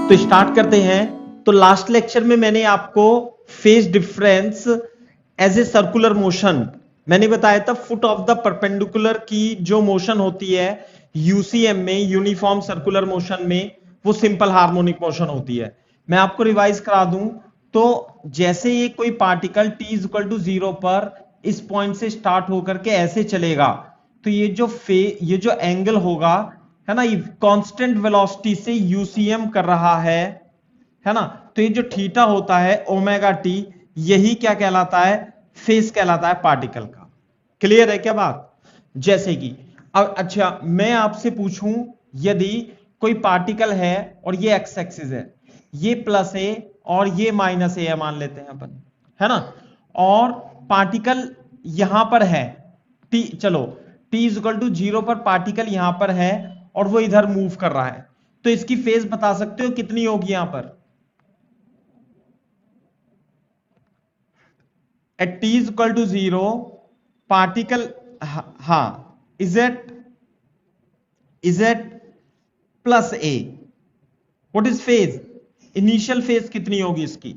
तो स्टार्ट करते हैं। तो लास्ट लेक्चर में मैंने आपको phase difference as a circular motion मैंने बताया था। फुट ऑफ द परपेंडिकुलर की जो मोशन होती है यूसीएम में, यूनिफॉर्म सर्कुलर मोशन में, वो सिंपल हार्मोनिक मोशन होती है। मैं आपको रिवाइज करा दूं तो जैसे ये कोई particle t is equal to 0 पर इस पॉइंट से स्टार्ट होकर के ऐसे चलेगा, तो ये जो एंगल होगा, है ना, ये कांस्टेंट वेलोसिटी से यूसीएम कर रहा है ना। तो ये जो थीटा होता है ओमेगा टी, यही क्या कहलाता है? फेस कहलाता है पार्टिकल का। क्लियर है क्या बात? जैसे कि अब अच्छा मैं आपसे पूछूं, यदि कोई पार्टिकल है और ये एक्स एक्सिस है, ये प्लस ए और ये माइनस ए मान लेते हैं अपन, है ना, और पार्टिकल यहां पर है टी, चलो टी इज इक्वल टू 0 पर पार्टिकल यहां पर है और वो इधर मूव कर रहा है, तो इसकी फेज बता सकते हो कितनी होगी? यहां पर at T is equal to 0 particle, हाँ, is at plus A, what is phase? Initial phase कितनी होगी इसकी?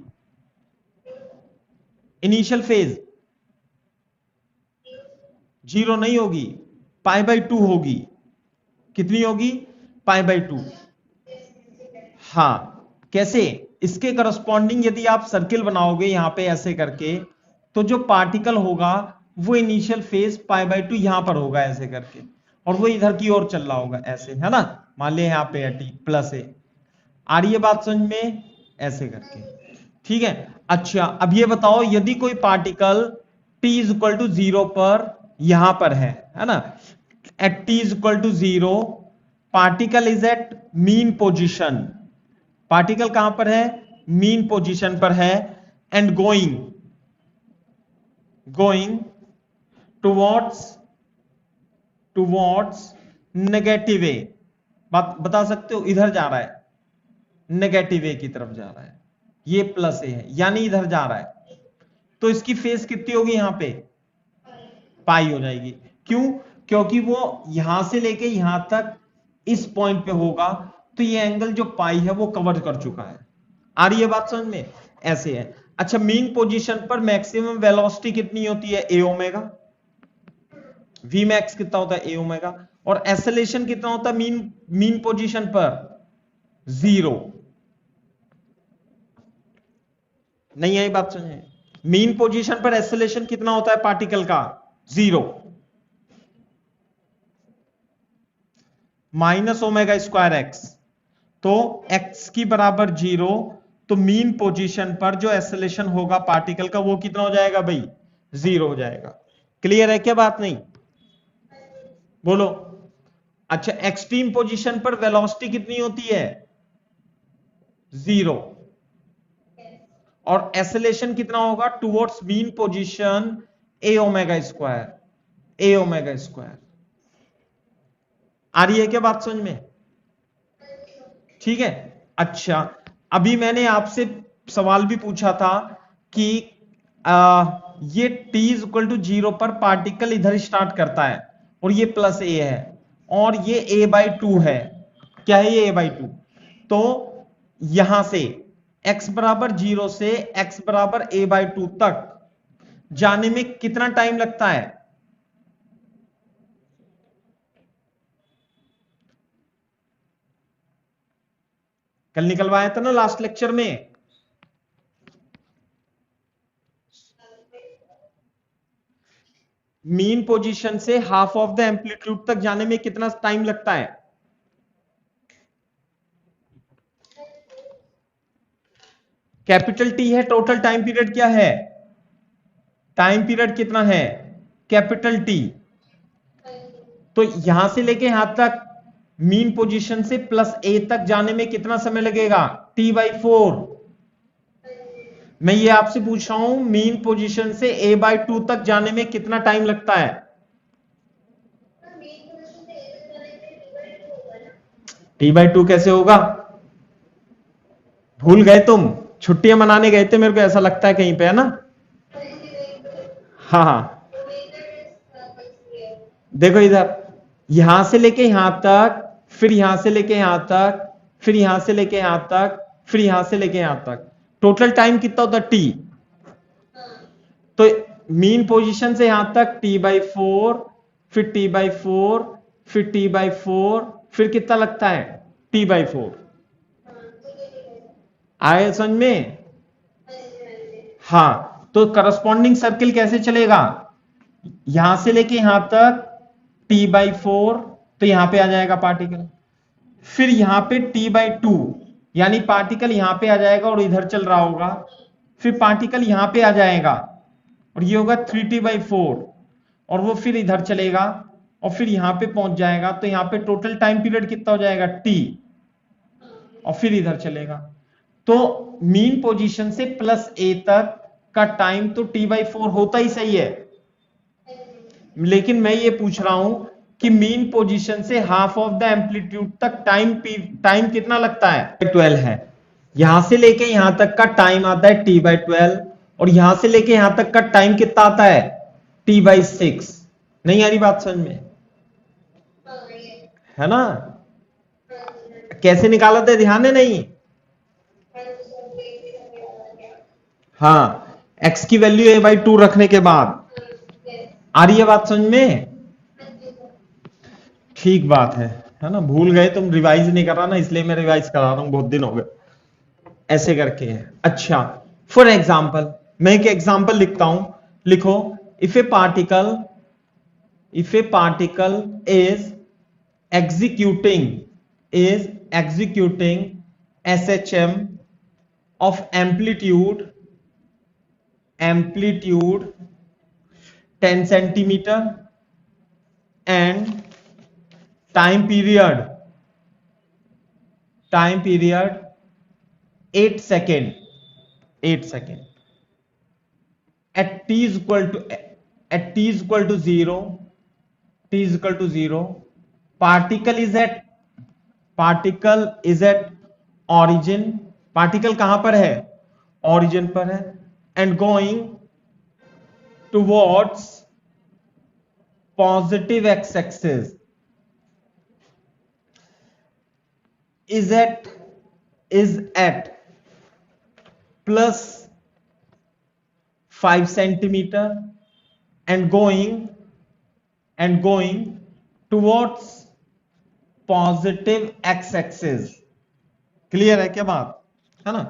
इनिशियल फेज 0 नहीं होगी, पाई बाई 2 होगी। कितनी होगी? पाई बाई 2। हाँ, कैसे? इसके करस्पॉन्डिंग यदि आप सर्किल बनाओगे यहां पे ऐसे करके, तो जो पार्टिकल होगा वो इनिशियल फेज पाई बाई 2 यहां पर होगा ऐसे करके, और वो इधर की ओर चल रहा होगा ऐसे, है ना। मान लिया यहां पे टी प्लस ए। आ रही है बात समझ में? ऐसे करके, ठीक है। अच्छा अब ये बताओ, यदि कोई particle t is equal to 0 पर यहां पर है ना, at t is equal to 0 particle is at mean position, particle कहां पर है? मीन पोजीशन पर है, and going towards negative a. बात बता सकते हो? इधर जा रहा है, नेगेटिव ए की तरफ जा रहा है, ये प्लस ए है यानी इधर जा रहा है, तो इसकी फेस कितनी होगी? यहां पे पाई हो जाएगी। क्यों? क्योंकि वो यहां से लेके यहां तक इस पॉइंट पे होगा, तो ये एंगल जो पाई है वो कवर कर चुका है। आ रही है बात समझ में? ऐसे है। अच्छा मीन पोजीशन पर मैक्सिमम वेलोसिटी कितनी होती है? ए ओमेगा। वी मैक्स कितना होता है? ए ओमेगा। और एक्सेलरेशन कितना होता है मीन पोजीशन पर? 0। नहीं आई बात समझे? मीन पोजीशन पर एक्सेलरेशन कितना होता है पार्टिकल का? 0 माइनस ओमेगा स्क्वायर एक्स। तो x की बराबर 0, तो मीन पोजीशन पर जो एक्सेलरेशन होगा पार्टिकल का वो कितना हो जाएगा भाई? 0 हो जाएगा। क्लियर है क्या बात? नहीं बोलो। अच्छा एक्सट्रीम पोजीशन पर वेलोसिटी कितनी होती है? 0। और एक्सेलरेशन कितना होगा टुवर्ड्स मीन पोजीशन? ए ओमेगा स्क्वायर। आ रही है क्या बात समझ में? ठीक है। अच्छा अभी मैंने आपसे सवाल भी पूछा था कि ये t इज इक्वल टू 0 पर पार्टिकल इधर स्टार्ट करता है और ये प्लस ए है और ये a बाई 2 है। क्या है ये? a by 2। तो यहां से x बराबर 0 से x बराबर a बाई 2 तक जाने में कितना टाइम लगता है? कल निकलवाया था ना लास्ट लेक्चर में। मीन पोजीशन से हाफ ऑफ द एम्पलीट्यूड तक जाने में कितना टाइम लगता है? कैपिटल टी है, टोटल टाइम पीरियड क्या है? टाइम पीरियड कितना है? Capital T. तो यहां से लेके यहां तक मीन पोजीशन से प्लस ए तक जाने में कितना समय लगेगा? T by 4। मैं ये आपसे पूछ रहा हूं मीन पोजीशन से ए बाई 2 तक जाने में कितना टाइम लगता है? टी बाई 2 कैसे होगा? भूल गए तुम? छुट्टियां मनाने गए थे मेरे को ऐसा लगता है कहीं पे, है ना। हाँ हाँ, देखो इधर, यहां से लेके यहां तक, फिर यहां से लेके यहां तक, फिर यहां से लेके यहां तक, फिर यहां से लेके यहां तक, टोटल टाइम कितना होता है टी। तो मीन पोजीशन से यहां तक t/4, फिर t/4, फिर t/4, फिर कितना लगता है t/4। आए समझ में? हाँ, तो करस्पॉन्डिंग सर्किल कैसे चलेगा, यहां से लेके यहां तक t/4, तो यहां पे आ जाएगा पार्टिकल, फिर यहां पे t/2, यानी पार्टिकल यहां पे आ जाएगा और इधर चल रहा होगा, फिर पार्टिकल यहां पे आ जाएगा और ये होगा 3t/4, और वो फिर इधर चलेगा और फिर यहां पे पहुंच जाएगा, तो यहां पे टोटल टाइम पीरियड कितना हो जाएगा t, और फिर इधर चलेगा। तो मीन पोजीशन से +a तक का टाइम तो t/4 होता ही सही है, लेकिन मैं ये पूछ रहा हूं कि मीन पोजीशन से हाफ ऑफ द एम्पलीट्यूड तक टाइम कितना लगता है, 12 है। यहां से लेके यहां तक का टाइम आता है t/12, और यहां से लेके यहां तक का टाइम कितना आता है t/6। नहीं आ रही बात समझ में, है ना? कैसे निकाला था ध्यान है नहीं? हाँ, x की वैल्यू a/2 रखने के बाद। आ रही है बात समझ में? ठीक बात है ना? भूल गए तुम, रिवाइज नहीं कर रहा ना, इसलिए मैं रिवाइज करा रहा हूं, बहुत दिन हो गए ऐसे करके है। अच्छा, फॉर एग्जाम्पल मैं एक एग्जाम्पल लिखता हूं, लिखो, if A particle is executing SHM of amplitude 10 centimeter and time period 8 second at t is equal to 0, particle is at origin, particle कहां पर है, origin पर है, and going towards positive x-axis is at plus 5 centimeter and going towards positive x axis. Clear है क्या बात, है ना?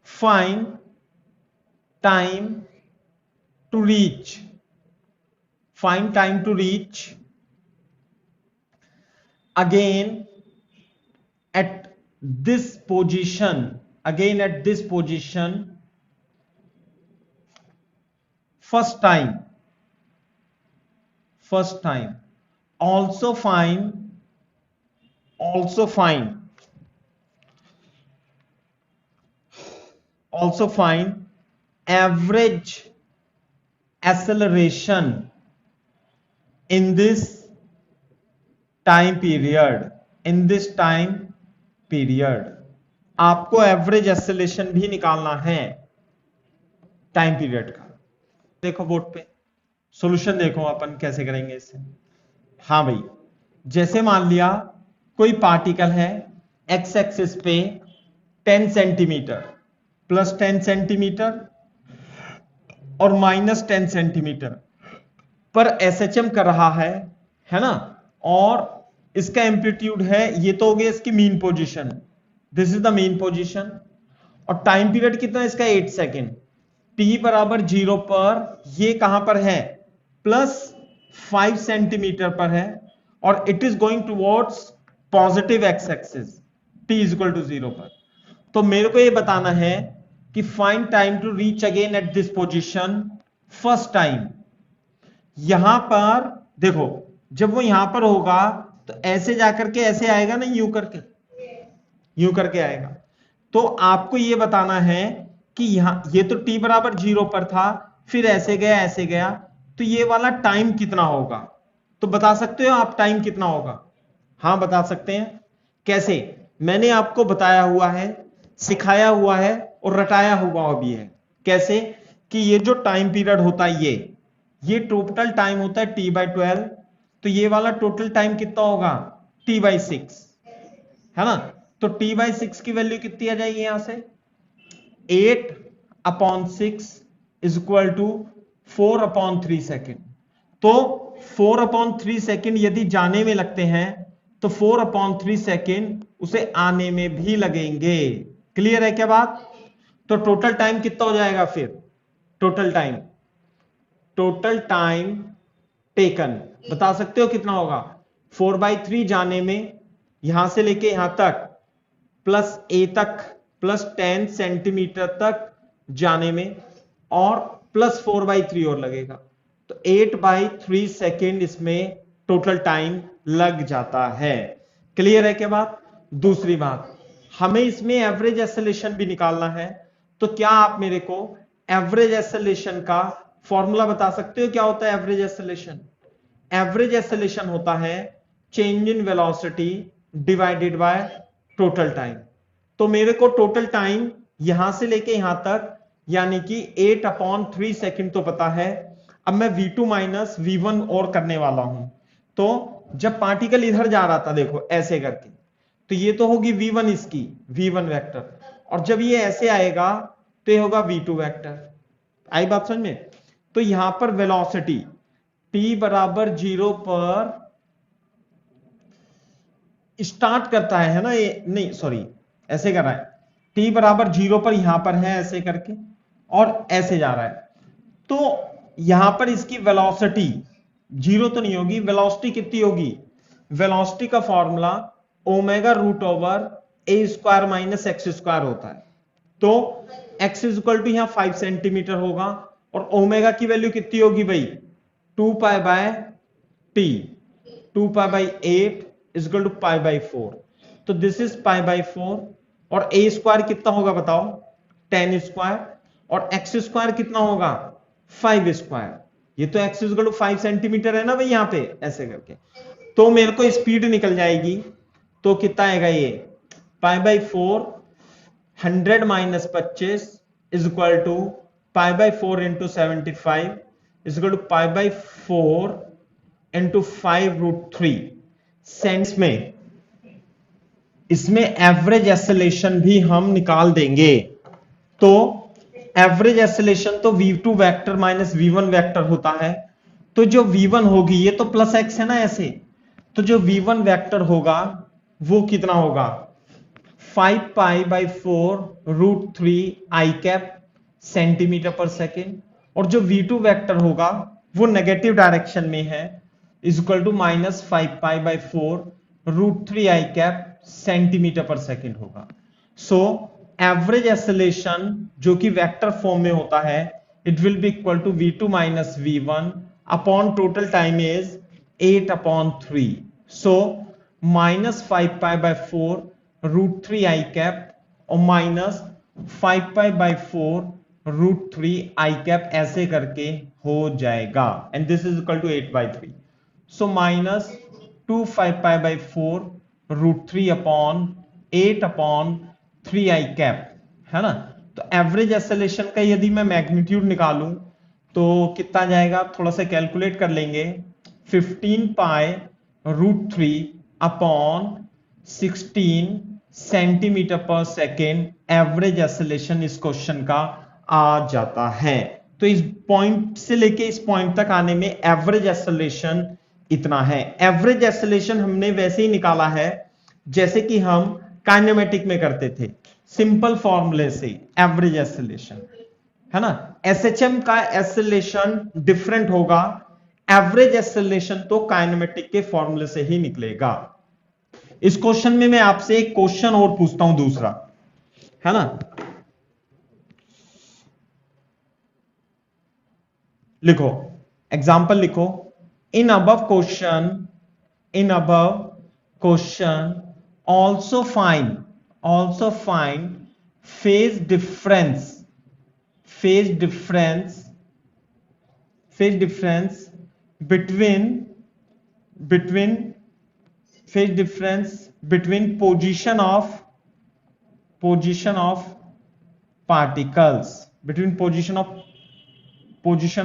Find time to reach again at this position first time also find average acceleration in this time period आपको average acceleration भी निकालना है time period का। देखो बोर्ड पे सॉल्यूशन देखो अपन कैसे करेंगे इसे। हाँ भाई, जैसे मान लिया कोई पार्टिकल है एक्स एक्सिस पे 10 सेंटीमीटर, प्लस 10 सेंटीमीटर और माइनस 10 सेंटीमीटर पर एसएचएम कर रहा है ना, और इसका एम्पलीट्यूड है, ये तो हो गया इसकी mean position, this is the mean position, और टाइम पीरियड कितना है इसका 8 सेकेंड। t बराबर 0 पर ये कहां पर है, प्लस 5 सेंटीमीटर पर है, और it is going towards positive x axis t is equal to 0 पर। तो मेरे को ये बताना है कि find time to reach again at this position first time. यहां पर देखो, जब वो यहां पर होगा तो ऐसे जाकर के ऐसे आएगा ना, यूं करके आएगा। तो आपको ये बताना है कि यहां ये तो t बराबर 0 पर था, फिर ऐसे गया, तो ये वाला टाइम कितना होगा। तो बता सकते हो आप टाइम कितना होगा? हाँ बता सकते हैं। कैसे? मैंने आपको बताया हुआ है, सिखाया हुआ है और रटाया हुआ भी है। कैसे? कि ये जो टाइम पीरियड होता है ये टोटल टाइम होता है t/12, तो ये वाला टोटल टाइम कितना होगा t/6, है ना? तो t/6 की वैल्यू कितनी आ जाएगी यहां से 8/6 इज इक्वल टू 4/3 सेकेंड। तो 4/3 सेकेंड यदि जाने में लगते हैं तो 4/3 सेकेंड उसे आने में भी लगेंगे। क्लियर है क्या बात? तो टोटल टाइम कितना हो जाएगा फिर? टोटल टाइम टेकन बता सकते हो कितना होगा? 4/3 जाने में, यहां से लेके यहां तक प्लस ए तक प्लस 10 सेंटीमीटर तक जाने में, और प्लस 4/3 और लगेगा, तो 8/3 सेकेंड इसमें टोटल टाइम लग जाता है। क्लियर है क्या बात? दूसरी बात, हमें इसमें एवरेज एक्सेलरेशन भी निकालना है। तो क्या आप मेरे को एवरेज एक्सेलरेशन का फॉर्मूला बता सकते हो? क्या होता है एवरेज एक्सेलरेशन? एवरेज एक्सेलरेशन होता है change in velocity divided by total time. तो मेरे को टोटल टाइम यहां से लेके यहां तक यानी कि 8/3 सेकेंड तो पता है। अब मैं v2 माइनस v1 और करने वाला हूं। तो जब पार्टिकल इधर जा रहा था देखो ऐसे करके, तो ये तो होगी v1 इसकी v1 वेक्टर, और जब ये ऐसे आएगा तो ये होगा v2 वेक्टर। आई बात समझ में? तो यहां पर वेलोसिटी t बराबर 0 पर स्टार्ट करता है ना, ये नहीं सॉरी ऐसे कर रहा है, t बराबर 0 पर यहां पर है ऐसे करके और ऐसे जा रहा है। तो यहां पर इसकी वेलोसिटी 0 तो नहीं होगी, वेलोसिटी कितनी होगी? वेलोसिटी का फॉर्मूला ओमेगा रूट ओवर ए स्क्वायर माइनस एक्स स्क्वायर होता है। तो x इज इक्वल टू यहां 5 सेंटीमीटर होगा, और ओमेगा की वैल्यू कितनी होगी भाई? 2π/t, 2π/8 is equal to π/4। तो दिस इज π/4, और a स्क्वायर कितना होगा बताओ? 10 स्क्वायर, और x स्क्वायर कितना होगा? 5 स्क्वायर। ये तो x is equal to 5 centimetre है ना भाई यहां पे ऐसे करके। तो मेरे को स्पीड निकल जाएगी, तो कितना आएगा ये? π/4 100 minus 25 is equal to π/4 into 75 is equal to π/4 into 5√3 sense में। इसमें एवरेज एक्सेलरेशन भी हम निकाल देंगे। तो एवरेज एक्सेलरेशन तो v2 vector minus v1 vector होता है। तो जो v1 होगी, ये तो प्लस x है ना ऐसे, तो जो v1 वेक्टर होगा वो कितना होगा? 5π/4√3 i कैप सेंटीमीटर पर सेकेंड, और जो v2 वेक्टर होगा वो नेगेटिव डायरेक्शन में है, is equal to minus 5π/4√3 i cap centimetre पर सेकेंड होगा। सो एवरेज एक्सेलरेशन जो कि वेक्टर फॉर्म में होता है, it will be equal to v2 minus v1 upon total time is 8/3। So minus 5π/4√3 i cap और माइनस 5π/4√3 i कैप ऐसे करके हो जाएगा, and this is equal to 8/3। So minus 2 5π/4√3 upon 8/3 i cap है ना। तो एवरेज एक्सेलरेशन का यदि मैं मैग्नीट्यूड निकालूं तो कितना जाएगा? थोड़ा सा कैलकुलेट कर लेंगे। 15π√3 अपॉन 16 सेंटीमीटर पर सेकेंड एवरेज एक्सेलरेशन इस क्वेश्चन का आ जाता है। तो इस पॉइंट से लेके इस पॉइंट तक आने में एवरेज एक्सेलरेशन इतना है। एवरेज एक्सेलरेशन हमने वैसे ही निकाला है जैसे कि हम काइनेमेटिक में करते थे, सिंपल फॉर्मूले से एवरेज एक्सेलरेशन है ना। एसएचएम का एक्सेलरेशन डिफरेंट होगा, एवरेज एक्सेलरेशन तो काइनेमेटिक के फॉर्मूले से ही निकलेगा। इस क्वेश्चन में मैं आपसे एक क्वेश्चन और पूछता हूं दूसरा, है ना। लिखो, एग्जाम्पल लिखो। In above question also find phase difference between position of particles, between position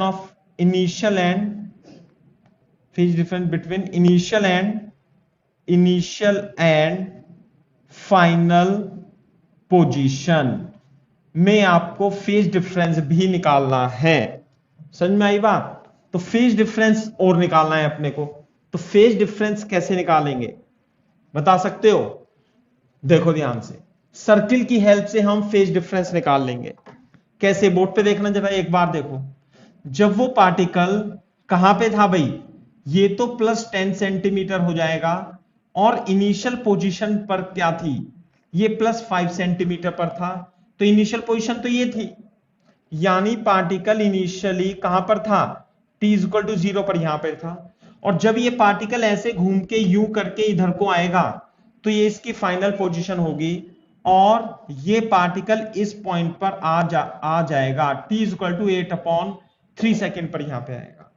of initial and phase difference between initial and final position में आपको फेज डिफरेंस भी निकालना है। समझ में आई बात? तो फेज डिफरेंस और निकालना है अपने को। तो फेज डिफरेंस कैसे निकालेंगे बता सकते हो? देखो ध्यान से, सर्किल की हेल्प से हम फेज डिफरेंस निकाल लेंगे। कैसे? बोर्ड पे देखना जरा एक बार देखो। जब वो पार्टिकल कहां पे था भाई, ये तो +10 सेंटीमीटर हो जाएगा और इनिशियल पोजीशन पर क्या थी, ये +5 सेंटीमीटर पर था। तो इनिशियल पोजीशन तो ये थी, यानी पार्टिकल इनिशियली कहां पर था, t=0 पर यहां पर था। और जब ये पार्टिकल ऐसे घूम के यूं करके इधर को आएगा तो ये इसकी फाइनल पोजीशन होगी और ये पार्टिकल इस पॉइंट पर आ जाएगा, t=8/3 सेकेंड पर यहां पे आएगा।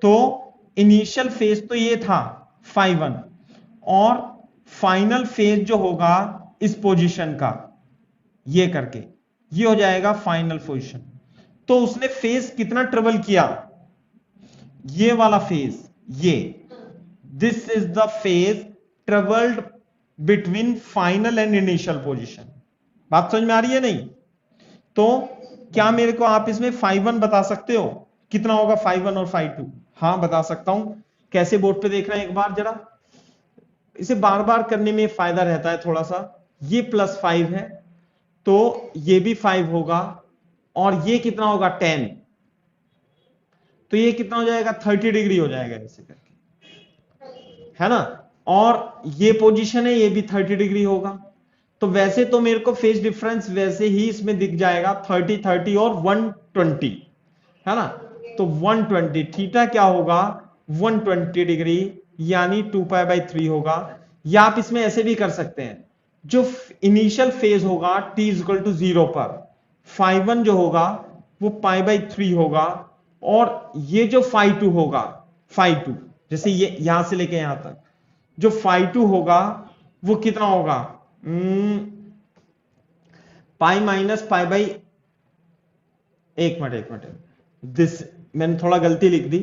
तो इनिशियल फेज तो ये था φ1 और फाइनल फेज जो होगा इस पोजीशन का, ये करके ये हो जाएगा फाइनल पोजीशन। तो उसने फेज कितना ट्रेवल किया, ये वाला फेज, ये this is the phase travelled between final and initial position. बात समझ में आ रही है नहीं? तो क्या मेरे को आप इसमें φ1 बता सकते हो कितना होगा, φ1 और φ2? हाँ बता सकता हूं। कैसे? बोर्ड पे देख रहे हैं एक बार जरा, इसे बार बार करने में फायदा रहता है थोड़ा सा। ये +5 है तो ये भी 5 होगा और ये कितना होगा 10, तो ये कितना हो जाएगा 30 डिग्री हो जाएगा ऐसे करके, है ना। और ये पोजीशन है, ये भी 30 डिग्री होगा। तो वैसे तो मेरे को फेज डिफरेंस वैसे ही इसमें दिख जाएगा 30 30 और 120, है ना। तो 120 थीटा क्या होगा 120 डिग्री, यानी 2π/3 होगा। या आप इसमें ऐसे भी कर सकते हैं, जो इनिशियल फेज होगा t=0 पर φ1 जो होगा वो π/3 होगा और ये जो φ2 होगा, φ2 जैसे ये यहां से लेके यहां तक जो φ2 होगा वो कितना होगा, एक मिनट दिस मैंने थोड़ा गलती लिख दी,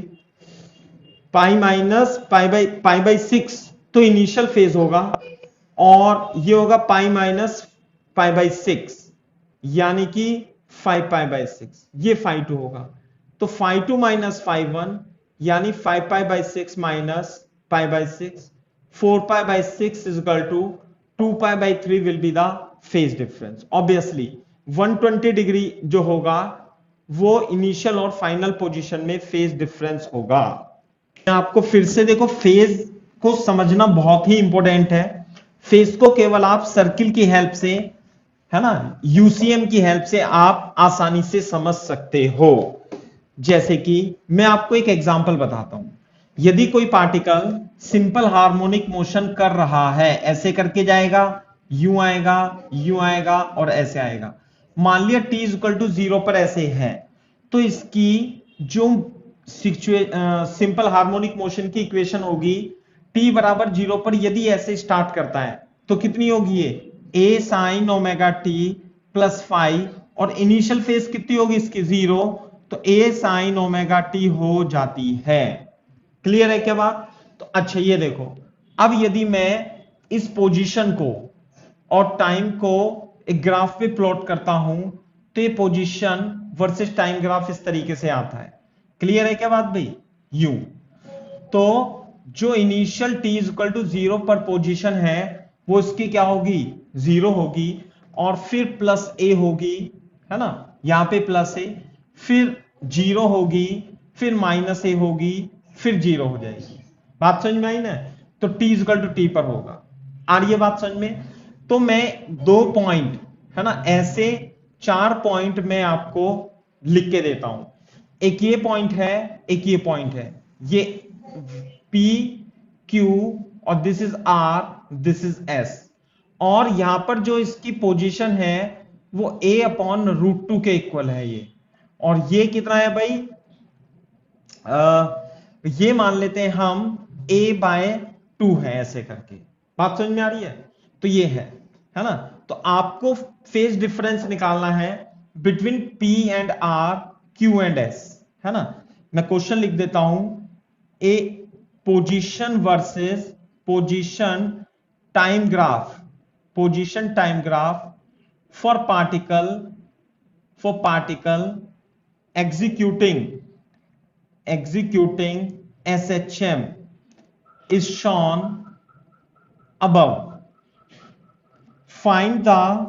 π-π/6 तो इनिशियल फेज होगा और ये होगा π-π/6 यानी कि 5π/6, ये φ2 होगा। तो φ2 - φ1 यानी 5π/6 - π/6, 4π/6 = 2π/3 will be the phase difference. Obviously 120 degree जो होगा वो इनिशियल और फाइनल पोजीशन में फेज डिफरेंस होगा। आपको फिर से देखो, फेज को समझना बहुत ही इंपॉर्टेंट है। फेज को केवल आप सर्किल की हेल्प से, है ना, यूसीएम की हेल्प से आप आसानी से समझ सकते हो। जैसे कि मैं आपको एक एग्जांपल बताता हूं। यदि कोई पार्टिकल सिंपल हार्मोनिक मोशन कर रहा है, ऐसे करके जाएगा, यूं आएगा और ऐसे आएगा। मान लिया t=0 पर ऐसे है, तो इसकी जो सिंपल हार्मोनिक मोशन की इक्वेशन होगी, t=0 पर यदि ऐसे स्टार्ट करता है तो कितनी होगी, ये a sin ωt plus five, और इनिशियल फेज कितनी होगी इसकी 0, तो a sin ωt हो जाती है। क्लियर है क्या बात? तो अच्छा ये देखो, अब यदि मैं इस पोजीशन को और टाइम को एक ग्राफ पे प्लॉट करता हूं तो ये पोजीशन वर्सेस टाइम ग्राफ इस तरीके से आता है। क्लियर है क्या बात भाई? यू तो जो इनिशियल t=0 पर पोजीशन है वो इसकी क्या होगी, 0 होगी, और फिर +a होगी, है ना, यहां पे +a, फिर 0 होगी, फिर -a होगी, फिर 0 हो जाएगी। बात समझ में आई ना? तो t पर होगा। आ रही है बात समझ में? तो मैं 2 पॉइंट, है ना, ऐसे 4 पॉइंट मैं आपको लिख के देता हूं। एक ये पॉइंट है, एक ये पॉइंट है, ये P Q और this is R, this is S, और यहां पर जो इसकी पोजीशन है वो a/√2 के इक्वल है ये। और ये कितना है भाई, ये मान लेते हैं हम a/2 है, ऐसे करके। बात समझ में आ रही है? तो ये है ना। तो आपको फेज डिफरेंस निकालना है between P and R, Q and S, है ना। मैं क्वेश्चन लिख देता हूं, a position versus position time graph position time graph for particle executing SHM is shown above. Find the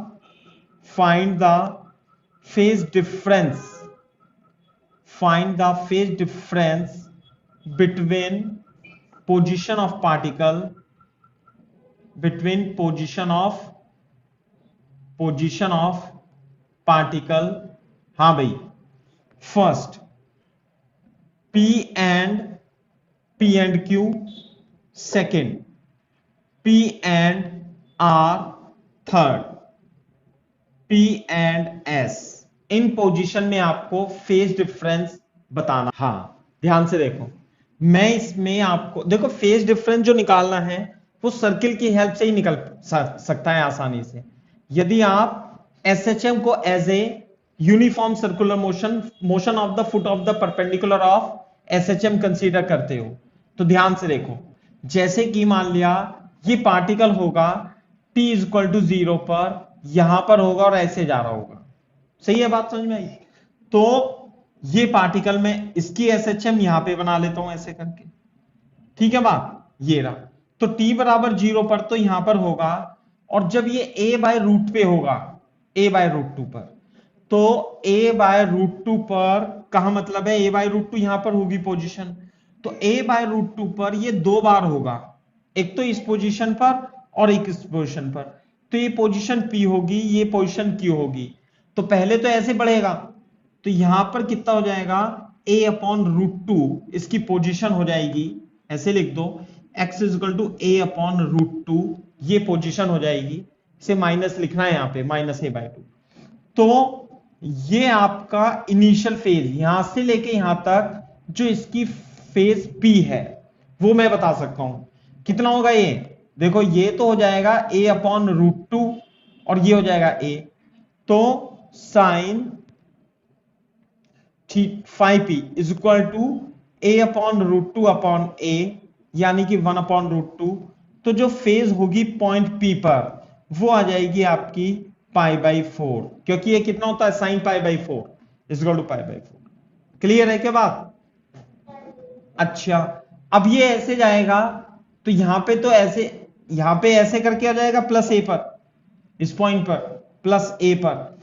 phase difference. Find the phase difference between position of particle हाँ भाई, first P and Q, second P and R, third P and S. In position में आपको phase difference बताना। हाँ ध्यान से देखो, मैं इसमें आपको देखो फेज डिफरेंस जो निकालना है वो सर्किल की हेल्प से ही निकल सकता है आसानी से। यदि आप SHM को as a uniform circular motion of the foot of the perpendicular of SHM consider करते हो तो ध्यान से देखो, जैसे कि मान लिया ये पार्टिकल होगा t इज इक्वल टू 0 पर, यहां पर होगा और ऐसे जा रहा होगा। सही है बात, समझ में आई? तो ये पार्टिकल में इसकी SHM यहां पे बना लेता हूं ऐसे करके, ठीक है बात, ये रहा। तो t बराबर 0 पर तो यहां पर होगा, और जब ये a बाय रूट पे होगा, a बाय रूट 2 पर, तो a बाय रूट 2 पर कहा मतलब है a बाय रूट 2 यहां पर होगी पोजीशन, तो a बाय रूट 2 पर ये दो बार होगा, एक तो इस पोजीशन पर और एक इस पोजीशन पर। तो ये पोजीशन P होगी, ये पोजीशन Q होगी। तो पहले तो ऐसे बढ़ेगा, तो यहां पर कितना हो जाएगा a अपॉन रूट 2, इसकी पोजीशन हो जाएगी, ऐसे लिख दो x is equal to a upon root 2, ये पोजीशन हो जाएगी, इसे माइनस लिखना है यहां पे, माइनस a बाय 2। तो ये आपका इनिशियल फेज, यहां से लेके यहां तक जो इसकी फेज P है वो मैं बता सकता हूं कितना होगा। ये देखो, ये तो हो जाएगा a अपॉन रूट 2 और ये हो जाएगा a, तो sine phi p is equal to a upon root 2 upon a, यानी कि 1 अपॉन रूट 2। तो जो फेज होगी पॉइंट P पर वो आ जाएगी आपकी पाई बाई 4, क्योंकि ये कितना होता है sine pi by 4 is equal to pi by 4। Clear है क्या बात? अच्छा, अब ये ऐसे जाएगा तो यहां पे तो ऐसे, यहां पे ऐसे करके आ जाएगा प्लस a पर, इस पॉइंट पर प्लस a पर,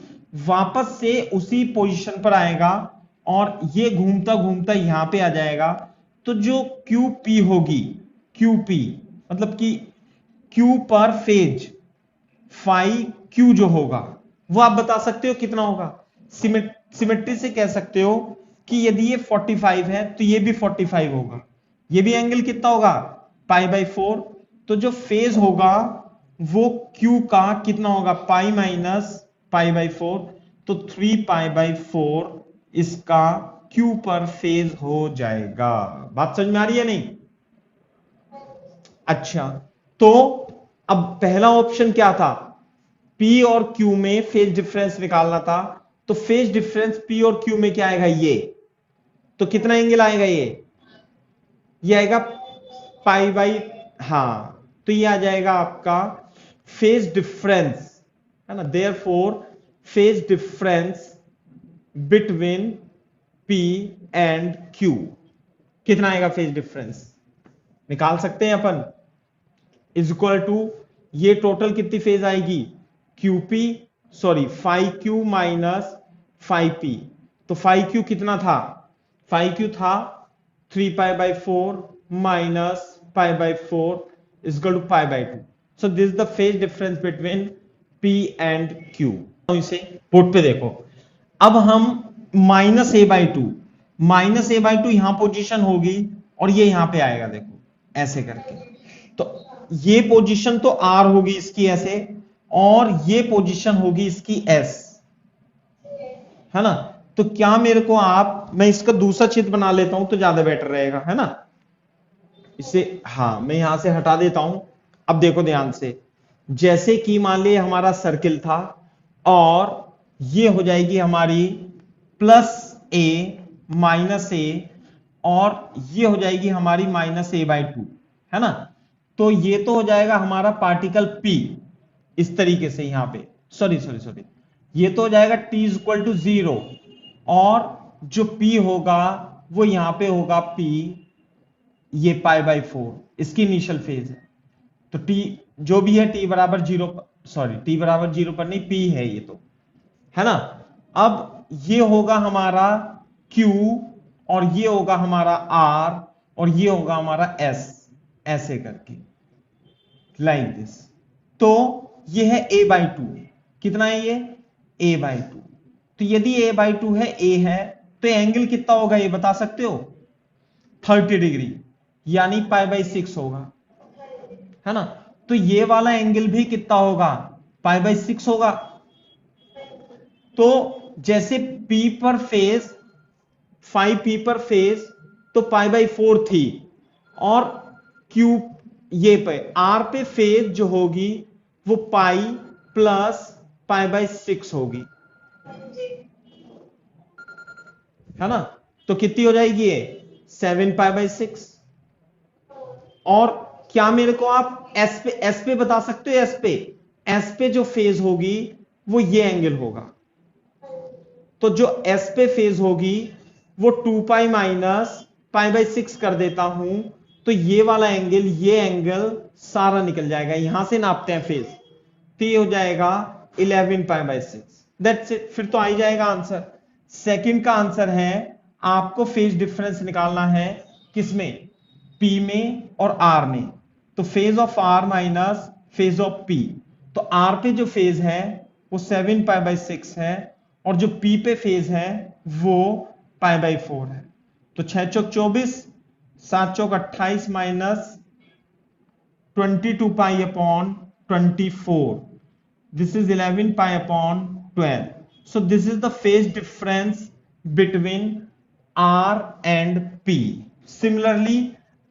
वापस से उसी पोजीशन पर आएगा और ये घूमता घूमता यहां पे आ जाएगा। तो जो QP होगी, QP मतलब कि Q पर फेज फाई Q जो होगा वो आप बता सकते हो कितना होगा। सिमेट्री से कह सकते हो कि यदि ये 45 है तो ये भी 45 होगा, ये भी एंगल कितना होगा पाई बाई 4। तो जो फेज होगा वो Q का कितना होगा पाई माइनस पाई बाई 4, तो 3 पाई बाई 4 इसका Q पर फेज हो जाएगा। बात समझ में आ रही है नहीं? अच्छा, तो अब पहला ऑप्शन क्या था, P और Q में फेज डिफरेंस निकालना था, तो फेज डिफरेंस P और Q में क्या आएगा, ये तो कितना एंगल आएगा, ये आएगा पाई बाई, हाँ तो ये आ जाएगा आपका फेज डिफरेंस, है ना। Therefore phase difference between P and Q कितना आएगा, फेज डिफरेंस निकाल सकते हैं अपन, इज इक्वल टू ये टोटल कितनी फेज आएगी QP, sorry phi Q minus phi P। तो फाई Q कितना था, फाई Q था 3 pi by 4 minus pi by 4 is equal to pi by 2। So this the phase difference between P and Q। इसे board पे देखो, अब हम minus a by 2, minus a by 2 यहां पोजीशन होगी और ये यहां पे आएगा, देखो ऐसे करके, तो ये पोजीशन तो R होगी इसकी ऐसे, और ये पोजीशन होगी इसकी S, है ना। तो क्या मेरे को आप, मैं इसका दूसरा चित्र बना लेता हूं तो ज्यादा बेटर रहेगा, है ना। इसे हाँ मैं यहां से हटा देता हूं। अब देखो ध्यान से, जैसे कि मान लीजिए हमारा सर्किल था और ये हो जाएगी हमारी प्लस a माइनस a, और ये हो जाएगी हमारी माइनस a बाई 2, है ना। तो ये तो हो जाएगा हमारा पार्टिकल P इस तरीके से यहां पे सॉरी, ये तो हो जाएगा t इज इक्वल टू 0 और जो p होगा वो यहां पे होगा p, ये पाई बाई 4 इसकी इनिशियल फेज है। तो t जो भी है t बराबर 0, सॉरी t बराबर 0 पर नहीं, p है ये तो, है ना। अब ये होगा हमारा q और ये होगा हमारा r और ये होगा हमारा s, ऐसे करके लाइक दिस। तो ये है a बाई 2, कितना है ये a बाई 2। तो यदि a बाई 2 है, a है, तो एंगल कितना होगा ये बता सकते हो? 30 डिग्री, यानी पाई बाई 6 होगा, है ना। तो ये वाला एंगल भी कितना होगा? पाई बाई 6 होगा। तो जैसे P पर फेज 5P पर फेज तो पाई बाई 4 थी, और Q ये पे R पे फेज जो होगी वो पाई प्लस पाई बाई 6 होगी, है ना। तो कितनी हो जाएगी ये? 7 पाई बाई 6। और क्या मेरे को आप एस पे बता सकते हो? एस पे जो फेज होगी वो ये एंगल होगा। तो जो एस पे फेज होगी वो 2 पाई माइनस पाई बाई 6 कर देता हूं, तो ये वाला एंगल, ये एंगल सारा निकल जाएगा, यहां से नापते हैं फेज, तो ये हो जाएगा 11 पाई बाई 6। दैट्स इट, फिर तो आ ही जाएगा आंसर। सेकंड का आंसर है, आपको फेज डिफरेंस निकालना है किसमें? P में और R में। तो phase of R minus phase of P, तो R पे जो फेज है वो 7 पाई बाई 6 है, और जो P पे फेज है वो पाई बाई 4 है। तो 6 चौक 24, 7 चौक 28 minus 22 pi upon 24, this is 11 pi upon 12. So this is the phase difference between R and P. Similarly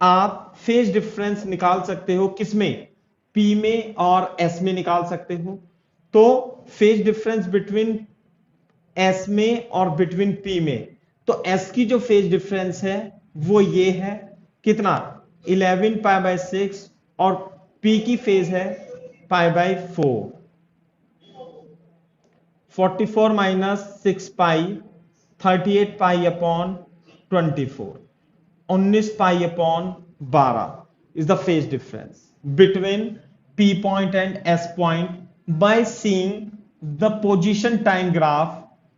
आप फेज डिफरेंस निकाल सकते हो किसमें? P में और S में निकाल सकते हो। तो फेज डिफरेंस बिटवीन S में और बिटवीन P में, तो S की जो फेज डिफरेंस है वो ये है, कितना? 11 पाई बाई 6, और P की फेज है पाई by 4। 44 minus 6 pi, 38 pi upon 24, 19 pi upon 12 is the phase difference between P point and S point by seeing the position time graph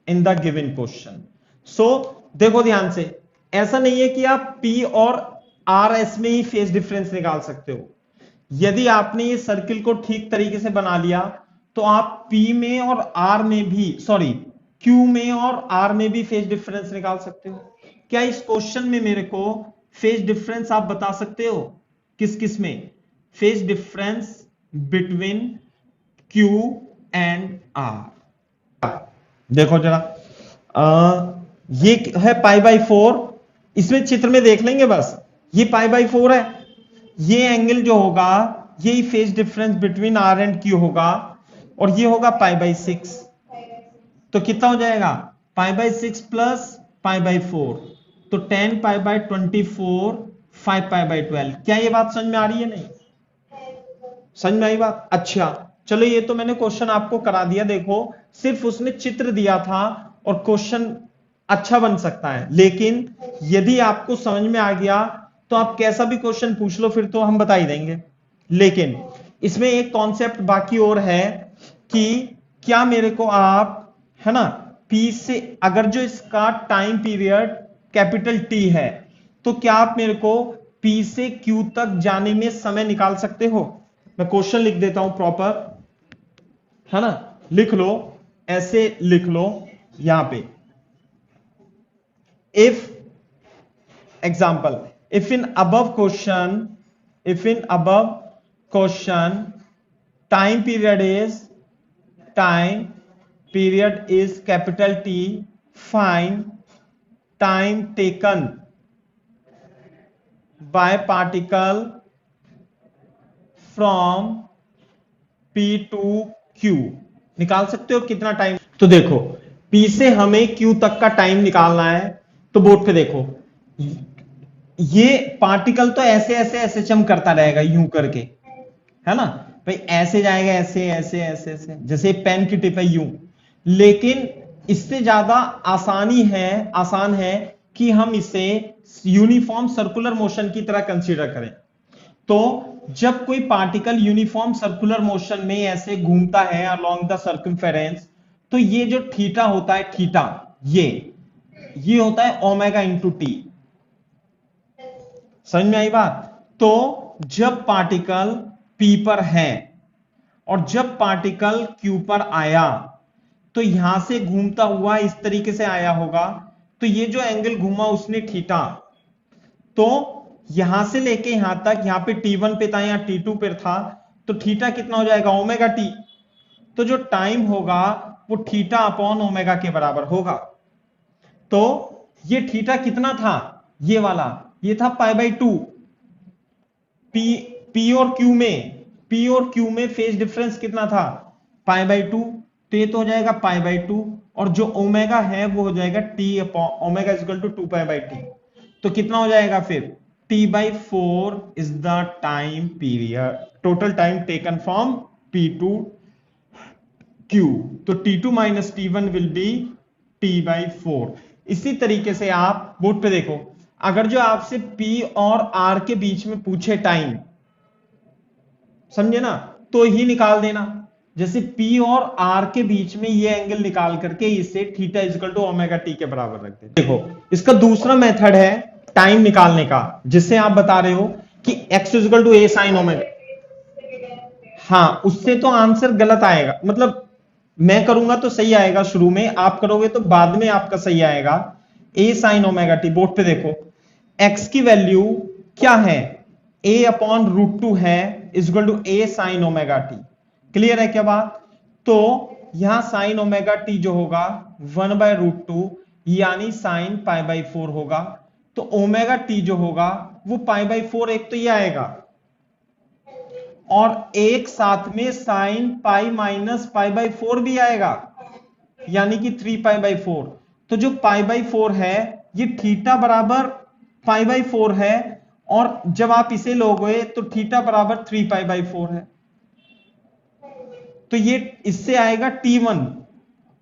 in the given question. So देखो ध्यान से, ऐसा नहीं है कि आप P और RS में ही फेज डिफरेंस निकाल सकते हो। यदि आपने ये सर्किल को ठीक तरीके से बना लिया तो आप P में और R में भी, सॉरी Q में और R में भी फेज डिफरेंस निकाल सकते हो। क्या इस क्वेश्चन में मेरे को फेज डिफरेंस आप बता सकते हो? किस किस में? Phase difference between Q and R। देखो जरा, ये है पाई बाई 4, इसमें चित्र में देख लेंगे बस, ये पाई बाई 4 है, ये एंगल जो होगा यही phase difference between R and Q होगा, और ये होगा पाई बाई 6। तो कितना हो जाएगा? Pi by 6 plus pi by 4, तो 10 पाई बाई 24, 5 पाई बाई 12। क्या ये बात समझ में आ रही है? नहीं समझ में आई बात? अच्छा चलो, ये तो मैंने क्वेश्चन आपको करा दिया। देखो सिर्फ उसने चित्र दिया था और क्वेश्चन अच्छा बन सकता है, लेकिन यदि आपको समझ में आ गया तो आप कैसा भी क्वेश्चन पूछ लो फिर तो हम बता ही देंगे। लेकिन इसमें एक कॉन्सेप्ट बाकी और है कि क्या मेरे को आप, है ना, P से अगर जो इसका टाइम पीरियड कैपिटल T है, तो क्या आप मेरे को P से Q तक जाने में समय निकाल सकते हो? मैं क्वेश्चन लिख देता हूं प्रॉपर, है ना, लिख लो, ऐसे लिख लो यहां पे। If example, if in above question time period is capital T, find time taken by particle from P to Q। निकाल सकते हो कितना टाइम? तो देखो P से हमें Q तक का टाइम निकालना है, तो बोर्ड पे देखो, ये पार्टिकल तो ऐसे ऐसे ऐसे चम करता रहेगा यूं करके, है ना। भाई ऐसे जाएगा, ऐसे ऐसे ऐसे ऐसे, जैसे पेन की टिप है यूं। लेकिन इससे ज्यादा आसान है कि हम इसे यूनिफॉर्म सर्कुलर मोशन की तरह कंसीडर करें। तो जब कोई पार्टिकल यूनिफॉर्म सर्कुलर मोशन में ऐसे घूमता है अलोंग द सर्कमफेरेंस, तो ये जो थीटा होता है, थीटा ये होता है ओमेगा इंटू टी। समझ में आई बात? तो जब पार्टिकल पी पर है और जब पार्टिकल क्यू पर आया, तो यहां से घूमता हुआ इस तरीके से आया होगा, तो ये जो एंगल घूमा उसने थीटा, तो यहां से लेके यहां तक, यहां पे T1 पे था, यहां T2 पे था, तो थीटा कितना हो जाएगा, ओमेगा टी। तो जो टाइम होगा वो थीटा अपॉन ओमेगा के बराबर होगा। तो ये थीटा कितना था, ये वाला, ये था π/2। पी और क्यू में फेज डिफरेंस कितना था, π/2। तो ये तो हो जाएगा π/2, और जो ओमेगा है वो हो जाएगा t upon omega equal to 2π/t। तो कितना हो जाएगा फिर, T/4 is the time period, total time taken from P to Q। तो T2 minus T1 will be T/4। इसी तरीके से आप बोर्ड पे देखो, अगर जो आपसे P और R के बीच में पूछे टाइम, समझे ना, तो ही निकाल देना। जैसे P और R के बीच में ये एंगल निकाल करके इसे theta equal to omega t के बराबर रख देते। देखो इसका दूसरा मेथड है टाइम निकालने का, जिससे आप बता रहे हो कि x equal to a sine omega. हाँ, उससे तो आंसर गलत आएगा, मतलब मैं करूंगा तो सही आएगा शुरू में, आप करोगे तो बाद में आपका सही आएगा। a sine omega T, board पे देखो, x की वैल्यू क्या है, a अपॉन √2 है equal to a sine omega T. Clear है क्या बात? तो यहां साइन ओमेगा टी जो होगा 1/√2 यानी साइन π/4 होगा। तो ओमेगा टी जो होगा वो π/4, एक तो ये आएगा, और एक साथ में साइन पाई माइनस π/4 भी आएगा, यानी कि 3π/4। तो जो π/4 है ये थीटा बराबर π/4 है, और जब आप इसे लोगे तो थीटा बराबर 3π/4 है। तो ये इससे आएगा T1,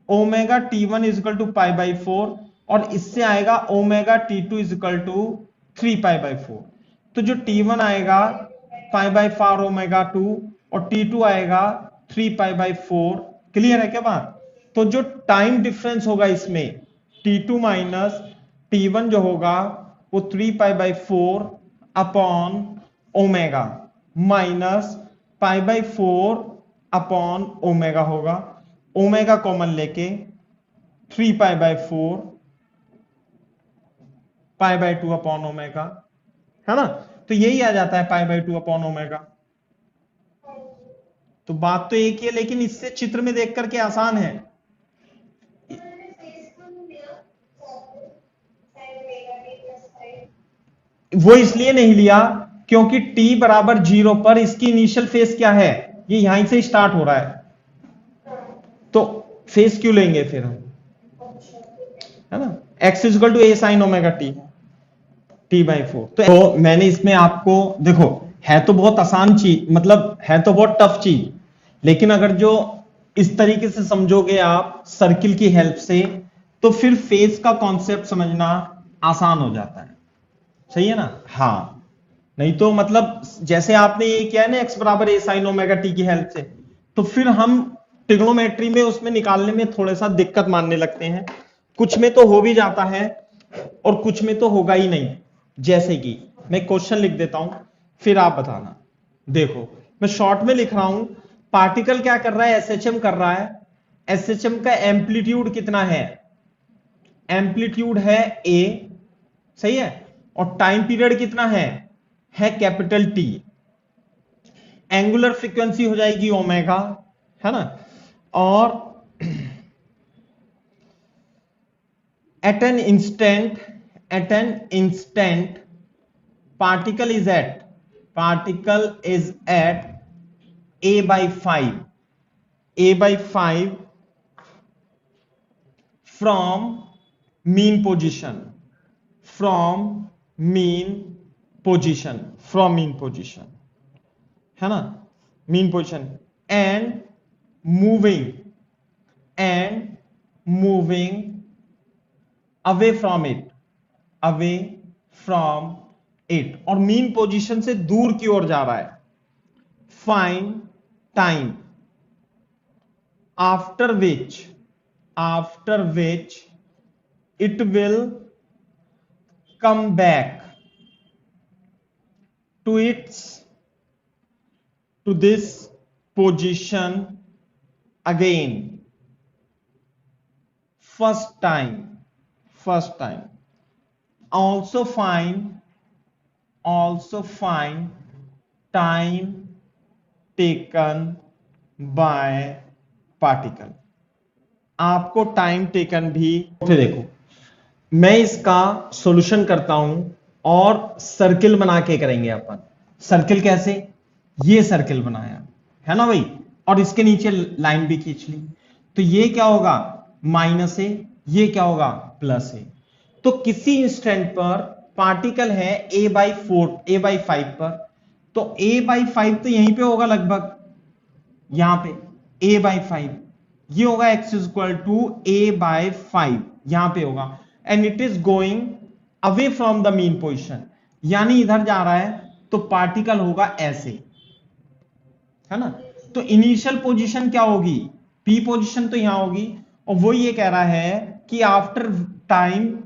omega T1 equal to π/4, और इससे आएगा ओमेगा T2 इक्वल टू 3π/4। तो जो T1 आएगा π/4 ओमेगा 2, और T2 आएगा 3π/4। क्लियर है क्या बात? तो जो टाइम डिफरेंस होगा इसमें T2 माइनस T1 जो होगा वो 3π/4 upon omega minus π/4 upon omega होगा, ओमेगा कॉमन लेके 3π/4 π/2 अपॉन ओमेगा, है ना? तो यही आ जाता है π/2 अपॉन ओमेगा। तो बात तो एक ही है, लेकिन इससे चित्र में देख करके आसान है। वो इसलिए नहीं लिया क्योंकि t बराबर 0 पर इसकी इनिशियल फेज क्या है, ये यहीं से स्टार्ट हो रहा है, तो फेज क्यों लेंगे फिर हम, है ना? x equal to a sine omega t, T/4। तो मैंने इसमें आपको, देखो है तो बहुत आसान चीज, मतलब है तो बहुत टफ चीज, लेकिन अगर जो इस तरीके से समझोगे आप सर्किल की हेल्प से, तो फिर फेज का कॉन्सेप्ट समझना आसान हो जाता है। सही है ना? हाँ, नहीं तो मतलब जैसे आपने ये किया है ना x बराबर a साइन ओमेगा टी की हेल्प से, तो फिर हम ट्रिग्नोमेट्री में उसमें निकालने में थोड़ा सा दिक्कत मानने लगते हैं। कुछ में तो हो भी जाता है और कुछ में तो होगा ही नहीं। जैसे कि मैं क्वेश्चन लिख देता हूं, फिर आप बताना। देखो मैं शॉर्ट में लिख रहा हूं, पार्टिकल क्या कर रहा है, एसएचएम कर रहा है। एसएचएम का एम्पलीट्यूड कितना है, एम्पलीट्यूड है a, सही है, और टाइम पीरियड कितना है कैपिटल T। एंगुलर फ्रीक्वेंसी हो जाएगी ओमेगा, है ना? और at an instant particle is at a/5 from mean position, है ना? mean position, and moving away from it, और मीन पोजीशन से दूर की ओर जा रहा है. Find time after which it will come back to this position again. First time. Also find time taken by particle. आपको टाइम टेकन भी फिर देखो, मैं इसका सॉल्यूशन करता हूं और सर्किल बना के करेंगे अपन. सर्किल कैसे? ये सर्किल बनाया है ना भाई, और इसके नीचे लाइन भी खींच ली. तो ये क्या होगा? माइनस ए, ये क्या होगा? प्लस ए. तो किसी इंस्टेंट पर पार्टिकल है a/5 पर, तो a/5 तो यहीं पे होगा लगभग, यहां पे a/5, ये होगा x = a/5, यहां पे होगा. And it is going away from the mean position, यानी इधर जा रहा है, तो पार्टिकल होगा ऐसे, है ना. तो इनिशियल पोजीशन क्या होगी? p पोजीशन तो यहां होगी, और वो ये कह रहा है कि after time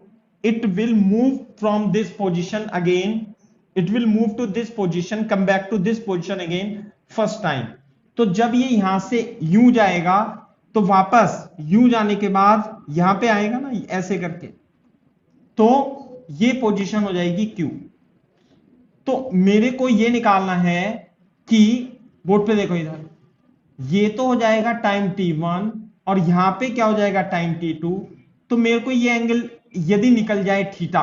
it will move from this position again, it will move to this position, come back to this position again first time. तो जब ये यहां से यूं जाएगा तो वापस यूं जाने के बाद यहां पे आएगा ना, ऐसे करके, तो ये पोजीशन हो जाएगी Q. तो मेरे को ये निकालना है कि बोर्ड पे देखो इधर, ये तो हो जाएगा टाइम t1 और यहां पे क्या हो जाएगा? Time t2. तो मेरे को ये एंगल यदि निकल जाए थीटा,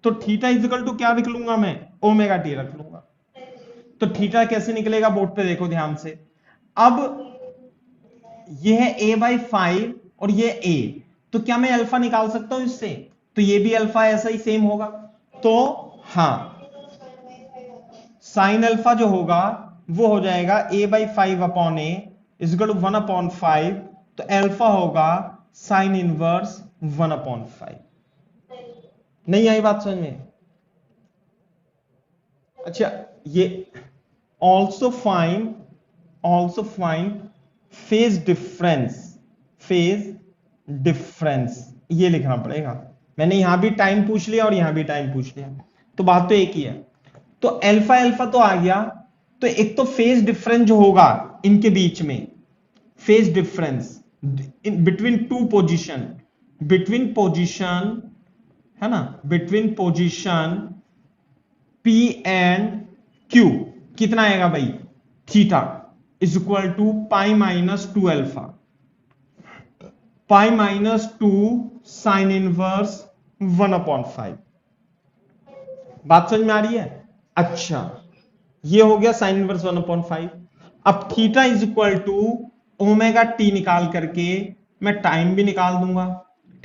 तो थीटा इक्वल टू क्या रख लूंगा मैं? ओमेगा टी रख लूंगा. तो थीटा कैसे निकलेगा? बोर्ड पे देखो ध्यान से. अब ये है a/5 और ये a, तो क्या मैं अल्फा निकाल सकता हूं इससे? तो ये भी अल्फा ऐसा ही सेम होगा. तो हां, साइन अल्फा जो होगा वो हो जाएगा a/5/a = 1/5. तो अल्फा होगा साइन इनवर्स 1/5. नहीं आई बात समझ में? अच्छा, ये ऑल्सो फाइंड फेज डिफरेंस, ये लिखना पड़ेगा. मैंने यहां भी टाइम पूछ लिया और यहां भी टाइम पूछ लिया, तो बात तो एक ही है. तो अल्फा तो आ गया. तो एक तो फेज डिफरेंस जो होगा इनके बीच में, phase difference between two position, है ना, between position P and Q कितना आएगा भाई? Theta = π-2 alpha, π-2 sine inverse 1/5. बात समझ में आ रही है? अच्छा, ये हो गया साइन इनवर्स 1/5. अब थीटा = ओमेगा टी निकाल करके मैं टाइम भी निकाल दूंगा.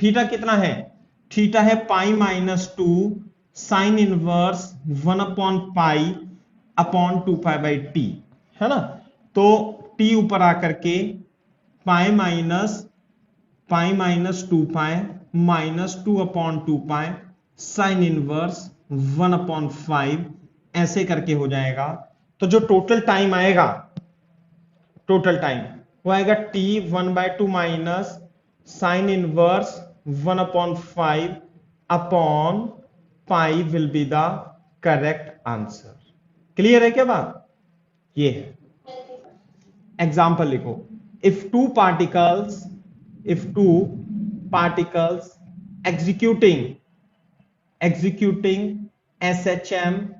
थीटा कितना है? थीटा है π-2 साइन इनवर्स 1/π/2π/t, है ना. तो t ऊपर आकर के π-2π-2/2π साइन इनवर्स 1/5 ऐसे करके हो जाएगा. तो जो टोटल टाइम आएगा, वो आएगा t 1/2 minus sine inverse 1/5 upon pi will be the correct answer. Clear है क्या बात? ये है. एग्जाम्पल लिखो. If two particles executing SHM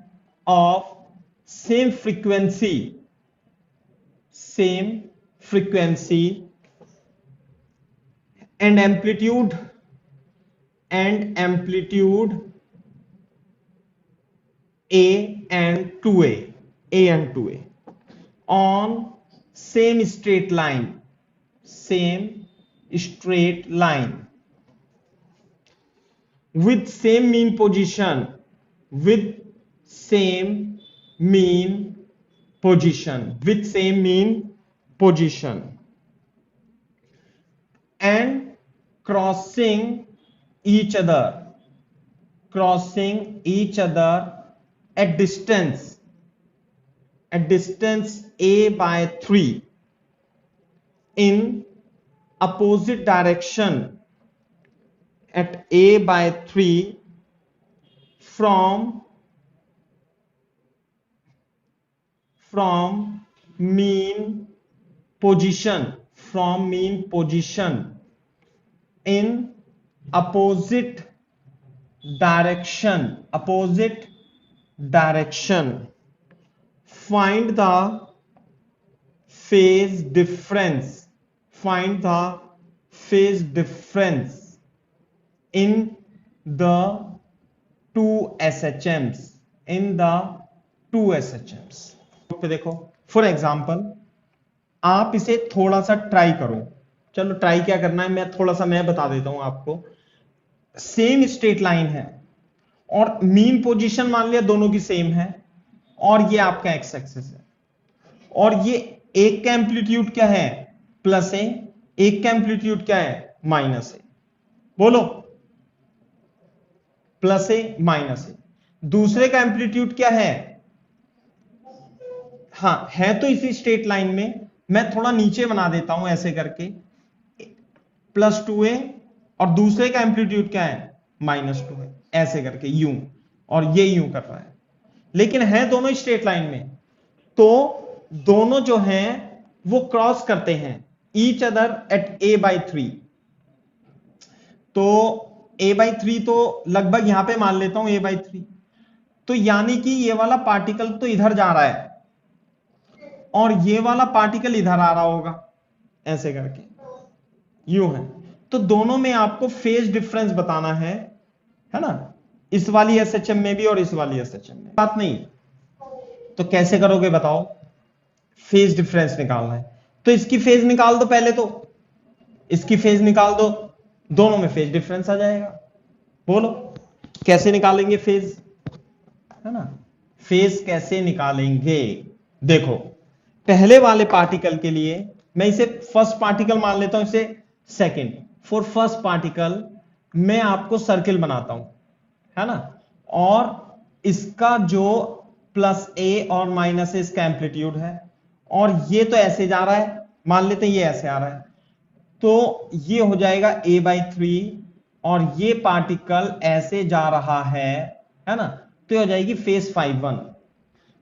of same frequency and amplitude A and 2A on same straight line with same mean position, with same mean position, and crossing each other at distance a by 3 in opposite direction at a by 3 from mean position in opposite direction. Find the phase difference in the two SHMs. पे देखो, for example आप इसे थोड़ा सा try करो। चलो try क्या करना है, मैं बता देता हूं आपको। सेम स्ट्रेट लाइन है और मीन पोजीशन मान लिया दोनों की सेम है, और ये आपका एक्स एक्सिस है, और ये एक का एम्पलीट्यूड क्या है, प्लस ए, एक का एम्पलीट्यूड क्या है, माइनस ए। बोलो, प्लस ए माइनस ए। दूसरे का एम्पलीट्यूड क्या है, हाँ है तो इसी स्ट्रेट लाइन में, मैं थोड़ा नीचे बना देता हूं ऐसे करके, प्लस 2a, और दूसरे का एम्पलीट्यूड क्या है, माइनस 2 है, ऐसे करके यूं, और ये यूं कर रहा है, लेकिन है दोनों स्ट्रेट लाइन में, तो दोनों जो हैं वो क्रॉस करते हैं ईच अदर एट a/3। तो a/3 तो लगभग यहां पे मान लेता हूं a/3, तो यानी कि ये वाला पार्टिकल तो इधर जा रहा है और ये वाला पार्टिकल इधर आ रहा होगा, ऐसे करके यूं है। तो दोनों में आपको फेज डिफरेंस बताना है ना, इस वाली एसएचएम में भी और इस वाली एसएचएम में। बात नहीं, तो कैसे करोगे बताओ, फेज डिफरेंस निकालना है तो इसकी फेज निकाल दो, पहले तो इसकी फेज निकाल दो, दोनों में फेज डिफरेंस आ जाएगा। बोलो कैसे निकालेंगे फेज, है ना, फेज कैसे निकालेंगे। देखो पहले वाले पार्टिकल के लिए मैं इसे फर्स्ट पार्टिकल मान लेता हूं, इसे सेकंड। फॉर फर्स्ट पार्टिकल मैं आपको सर्किल बनाता हूं, है ना, और इसका जो प्लस ए और माइनस ए इसका एम्पलीट्यूड है, और ये तो ऐसे जा रहा है, मान लेते हैं ये ऐसे आ रहा है, तो ये हो जाएगा a/3, और ये पार्टिकल ऐसे जा रहा है ना, तो हो जाएगी फेज 5-1।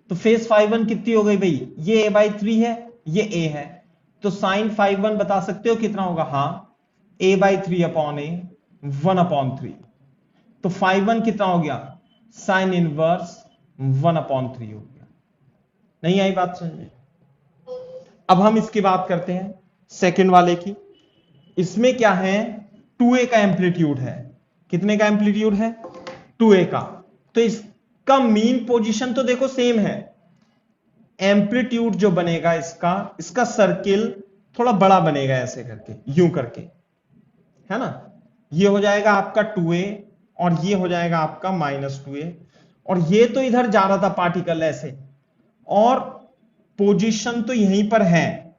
तो फेज 5-1 कितनी हो गई भाई, ये a/3 है, ये a है, तो साइन 5-1 बता सकते हो कितना होगा, हाँ a/3 अपॉन a 1/3। तो 5-1 कितना हो गया, साइन इनवर्स 1/3 हो गया। नहीं आई बात समझ में। अब हम इसकी बात करते हैं सेकंड वाले की। इसमें क्या है, 2a का एम्पलीट्यूड है, कितने का एम्पलीट्यूड है, 2a का। तो इसका मीन पोजीशन तो देखो सेम है, एम्पलीट्यूड जो बनेगा इसका सर्किल थोड़ा बड़ा बनेगा, ऐसे करके यूं करके, है ना। ये हो जाएगा आपका 2a और ये हो जाएगा आपका -2a, और ये तो इधर जा रहा था पार्टिकल ऐसे, और पोजीशन तो यहीं पर है,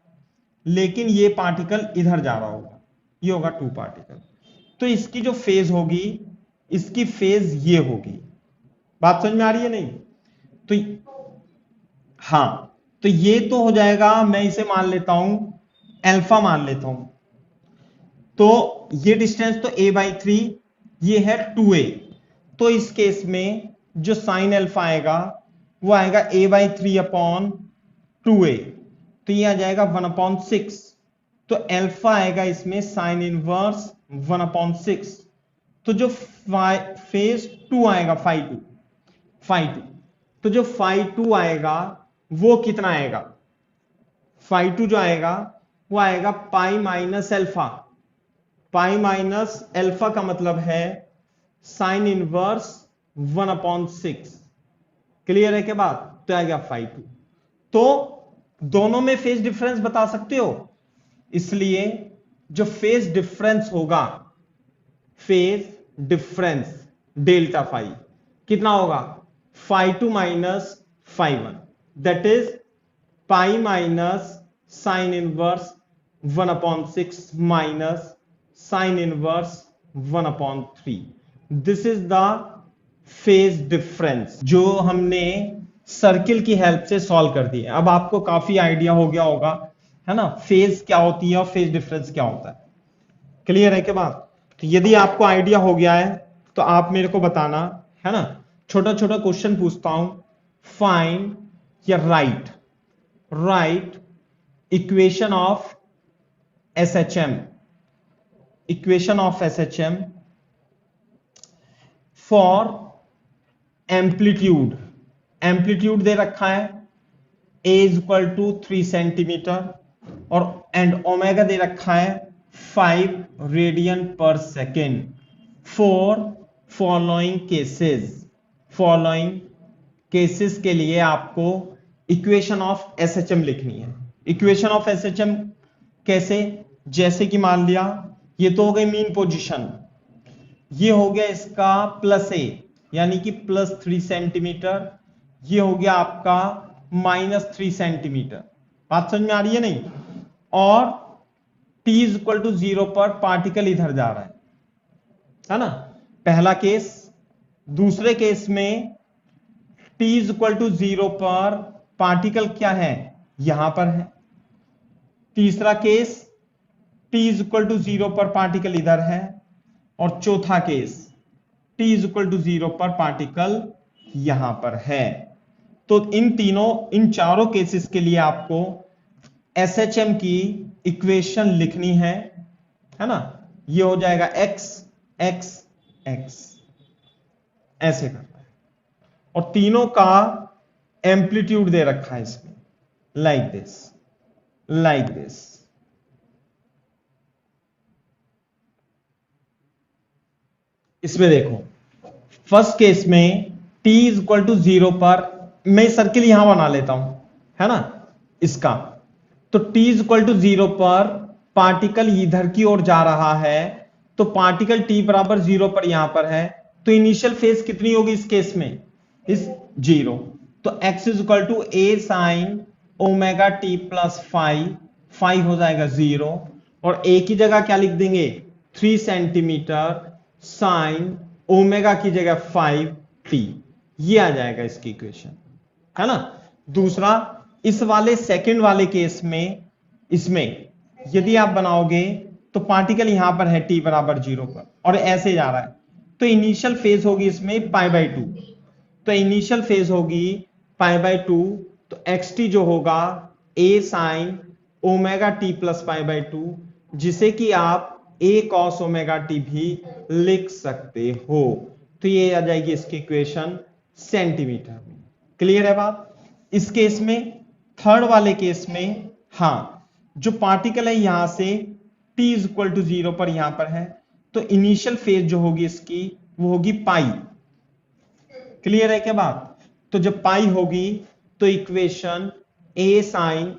लेकिन ये पार्टिकल इधर जा रहा होगा, ये होगा 2 पार्टिकल। तो इसकी जो फेज होगी, इसकी फेज ये होगी। बात समझ में आ रही है नहीं, तो हाँ, तो ये तो हो जाएगा, मैं इसे मान लेता हूं अल्फा मान लेता हूं, तो ये डिस्टेंस तो a/3, ये है 2a, तो इस केस में जो साइन अल्फा आएगा वो आएगा a/3 अपॉन 2a, तो ये आ जाएगा 1/6। तो अल्फा आएगा इसमें साइन इनवर्स 1/6। तो जो फेज 2 आएगा φ2, तो जो φ2 आएगा वो कितना आएगा, φ2 जो आएगा वो आएगा pi minus alpha. Pi minus alpha का मतलब है साइन इनवर्स 1/6। क्लियर है क्या बात, तो आ गया φ2। तो दोनों में फेज डिफरेंस बता सकते हो, इसलिए जो फेज डिफरेंस होगा, फेज डिफरेंस डेल्टा फाई कितना होगा, φ2 minus φ1, that is pi minus sine inverse 1/6 minus sine inverse 1/3। This is the phase difference जो हमने सर्किल की हेल्प से सॉल्व कर दी है। अब आपको काफी आइडिया हो गया होगा, है ना, फेज क्या होती है और फेज डिफरेंस क्या होता है। क्लियर है क्या बात? तो यदि आपको आइडिया हो गया है तो आप मेरे को बताना, है ना। छोटा छोटा क्वेश्चन पूछता हूं, फाइंड या write equation of SHM, equation of SHM for amplitude. Amplitude दे रखा है A is equal to 3 centimetre और एंड ओमेगा दे रखा है 5 रेडियन पर सेकेंड फॉर फॉलोइंग केसेस के लिए आपको इक्वेशन ऑफ SHM लिखनी है। इक्वेशन ऑफ SHM कैसे? जैसे कि मान लिया ये तो हो गई मीन पोजीशन, ये हो गया इसका प्लस A यानी कि +3 सेंटीमीटर, ये हो गया आपका -3 सेंटीमीटर। बात समझ में आ रही है नहीं? और t इज इक्वल टू 0 पर पार्टिकल इधर जा रहा है ना, पहला केस। दूसरे केस में t इज इक्वल टू 0 पर पार्टिकल क्या है, यहां पर है। तीसरा case t is equal to 0 पर पार्टिकल इधर है। और चौथा case t is equal to 0 पर पार्टिकल यहां पर है। तो इन चारों केसेस के लिए आपको SHM की इक्वेशन लिखनी है ना। ये हो जाएगा x x x, ऐसे करना है। और तीनों का एम्पलीट्यूड दे रखा है इसमें, लाइक दिस। इसमें देखो फर्स्ट केस में t इज इक्वल टू 0 पर, मैं सर्किल यहां बना लेता हूं, है ना, इसका। तो t इज इक्वल टू 0 पर पार्टिकल इधर की ओर जा रहा है, तो पार्टिकल t बराबर 0 पर यहां पर है, तो इनिशियल फेज कितनी होगी इस केस में, इस 0। तो x is equal to a sine omega t plus 5 हो जाएगा 0, और a की जगह क्या लिख देंगे 3 सेंटीमीटर साइन ओमेगा की जगह 5t, ये आ जाएगा इसकी इक्वेशन, है ना। दूसरा, इस वाले सेकंड वाले केस में, इसमें यदि आप बनाओगे तो पार्टिकल यहां पर है t बराबर 0 पर और ऐसे जा रहा है, तो इनिशियल फेज होगी इसमें π/2। तो इनिशियल फेज होगी π/2, तो xt जो होगा a sine omega t plus π/2, जिसे कि आप a cos ओमेगा t भी लिख सकते हो। तो ये आ जाएगी इसकी इक्वेशन सेंटीमीटर में। क्लियर है बात? इस केस में, थर्ड वाले केस में, हाँ, जो पार्टिकल है यहां से t इज इक्वल टू 0 पर यहां पर है, तो इनिशियल फेज जो होगी इसकी वो होगी पाई। क्लियर है क्या बात? तो जब पाई होगी तो equation a sine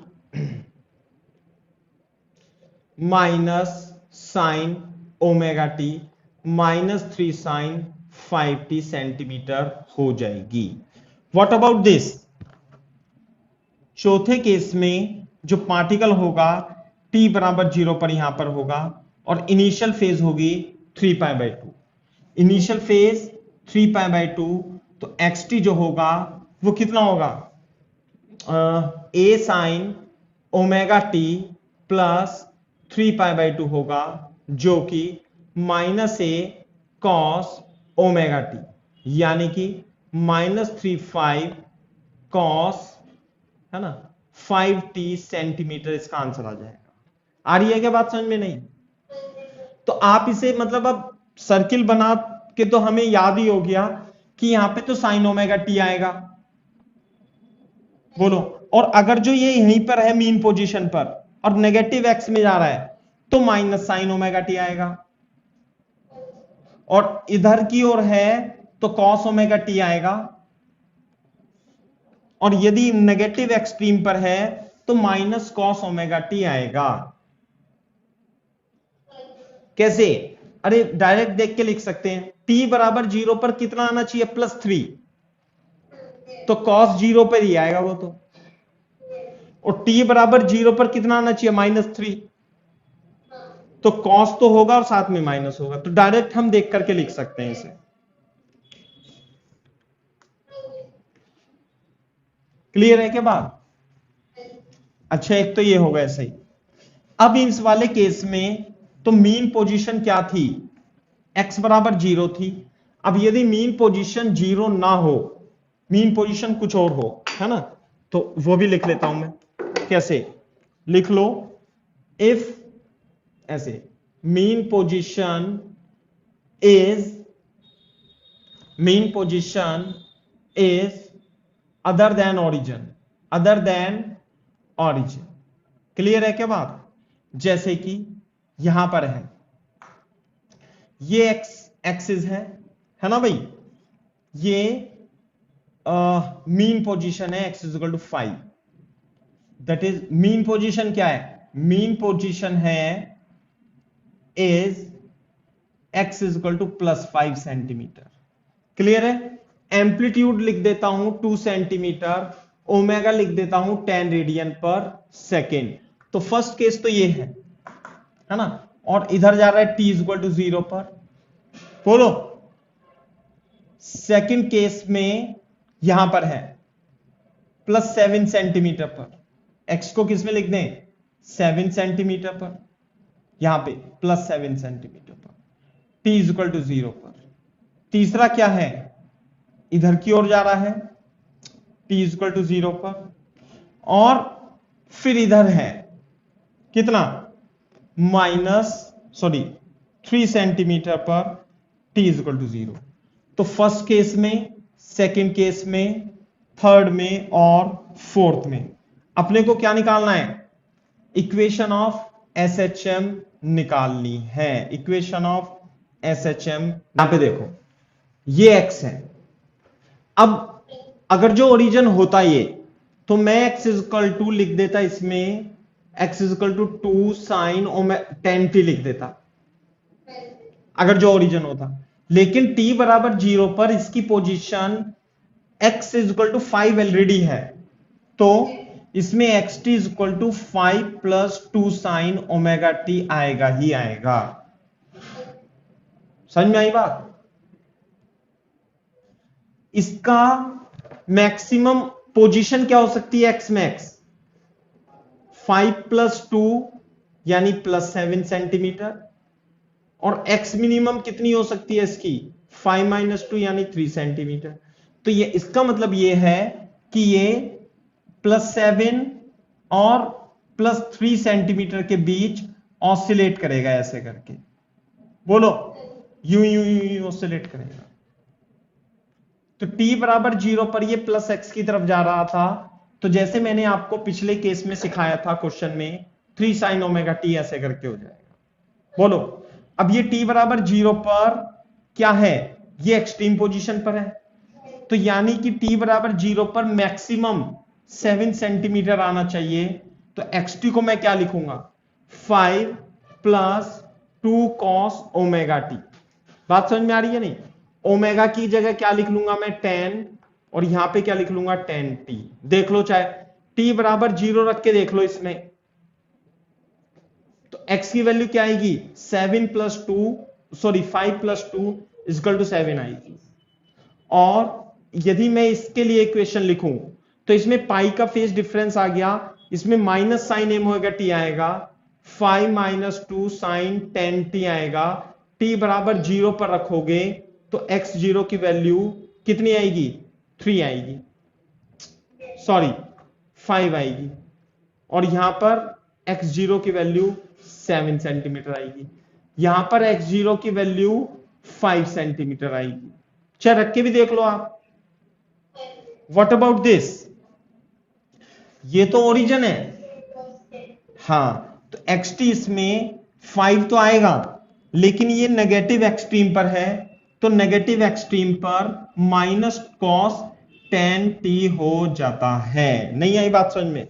minus sine omega t -3 sine 5t centimetre हो जाएगी। What about this? चौथे केस में जो पार्टिकल होगा t बराबर 0 पर यहां पर होगा और इनिशियल फेज होगी 3π/2। इनिशियल फेज 3π/2, तो xt जो होगा वो कितना होगा, a sine omega t plus 3π/2 होगा, जो कि -a cos ओमेगा t, यानी कि -3 cos, है ना, 5t सेंटीमीटर इसका आंसर आ जाएगा। आ रही है क्या बात समझ में? नहीं तो आप इसे मतलब अब सर्किल बना के तो हमें याद ही हो गया कि यहां पे तो साइन ओमेगा टी आएगा, बोलो। और अगर जो ये यहीं पर है मीन पोजीशन पर और नेगेटिव एक्स में जा रहा है तो माइनस साइन ओमेगा टी आएगा, और इधर की ओर है तो कॉस ओमेगा टी आएगा, और यदि नेगेटिव एक्सट्रीम पर है तो माइनस कॉस ओमेगा टी आएगा। कैसे? अरे डायरेक्ट देख के लिख सकते हैं, t बराबर 0 पर कितना आना चाहिए, +3, तो कॉस 0 पर ही आएगा वो। और t बराबर 0 पर कितना आना चाहिए, -3। तो cos तो होगा और साथ में माइनस होगा, तो डायरेक्ट हम देख करके लिख सकते हैं इसे। क्लियर है क्या बात? अच्छा, एक तो ये होगा ऐसे ही। अब इस वाले केस में तो मीन पोजीशन क्या थी, x बराबर 0 थी। अब यदि मीन पोजीशन 0 ना हो, मीन पोजीशन कुछ और हो, है ना, तो वो भी लिख लेता हूं मैं। कैसे लिख लो, इफ ऐसे mean position is other than origin. Clear है क्या बात? जैसे कि यहां पर है, ये एक्सिस है ना भाई, ये मीन पोजीशन है x is equal to 5। That is mean position क्या है, मीन पोजीशन है is x is equal to +5 centimetre. Clear है? एम्पलीट्यूड लिख देता हूं 2 सेंटीमीटर, ओमेगा लिख देता हूं 10 रेडियन पर सेकेंड। तो फर्स्ट केस तो ये है ना, और इधर जा रहा है t इज इक्वल टू 0 पर। बोलो, सेकेंड केस में यहां पर है +7 सेंटीमीटर पर, x को किस में लिख दें, 7 सेंटीमीटर पर, यहां पे +7 सेंटीमीटर पर, t इज इक्वल टू 0 पर। तीसरा क्या है, इधर की ओर जा रहा है, t इज इक्वल टू 0 पर, और फिर इधर है कितना, -3 सेंटीमीटर पर, t इज इक्वल टू 0। तो फर्स्ट केस में, सेकेंड केस में, थर्ड में और फोर्थ में अपने को क्या निकालना है, इक्वेशन ऑफ SHM निकालनी है। इक्वेशन ऑफ SHM यहां पे देखो, ये x है। अब अगर जो ओरिजिन होता ये, तो मैं x इज इक्वल टू लिख देता इसमें, x is equal to 2 sin tan t लिख देता अगर जो ओरिजिन होता। लेकिन t बराबर 0 पर इसकी position x is equal to 5 already है, तो इसमें xt is equal to 5 + 2 sin ωt आएगा ही आएगा। समझ में आई बात? इसका मैक्सिमम पोजीशन क्या हो सकती है, x मैक्स 5 + 2 यानी +7 सेंटीमीटर, और x मिनिमम कितनी हो सकती है इसकी, 5 - 2 यानी 3 सेंटीमीटर। तो ये इसका मतलब ये है कि ये +7 और +3 सेंटीमीटर के बीच ऑसिलेट करेगा, ऐसे करके। बोलो, यूं यूं यूं यूं ऑसिलेट करेगा। तो t बराबर 0 पर ये +x की तरफ जा रहा था, तो जैसे मैंने आपको पिछले केस में सिखाया था क्वेश्चन में, 3 sin ωt ऐसे करके हो जाएगा। बोलो, अब ये t बराबर 0 पर क्या है, ये एक्सट्रीम पोजीशन पर है, तो यानी कि t बराबर 0 पर मैक्सिमम 7 सेंटीमीटर आना चाहिए। तो xt को मैं क्या लिखूंगा, 5 + 2 cos ωt। बात समझ में आ रही है नहीं? ओमेगा की जगह क्या लिख लूंगा मैं, 10, और यहां पे क्या लिख लूंगा, 10t। देख लो, चाहे t बराबर 0 रख के देख लो इसमें, तो x की वैल्यू क्या आएगी, 5 + 2 = 7 आएगी। और यदि मैं इसके लिए इक्वेशन लिखूं, तो इसमें पाई का फेज डिफरेंस आ गया, इसमें माइनस साइन ωt आएगा, 5 - 2 sin 10t आएगा। t बराबर 0 पर रखोगे तो x0 की वैल्यू कितनी आएगी, 3 आएगी, सॉरी 5 आएगी, और यहां पर x0 की वैल्यू 7 सेंटीमीटर आएगी, यहां पर x0 की वैल्यू 5 सेंटीमीटर आएगी। चाहे रख के भी देख लो आप। व्हाट अबाउट दिस, ये तो ओरिजिन है, हां, तो xt इसमें 5 तो आएगा, लेकिन ये नेगेटिव एक्सट्रीम पर है, तो नेगेटिव एक्सट्रीम पर -cos 10t हो जाता है। नहीं आई बात समझ में?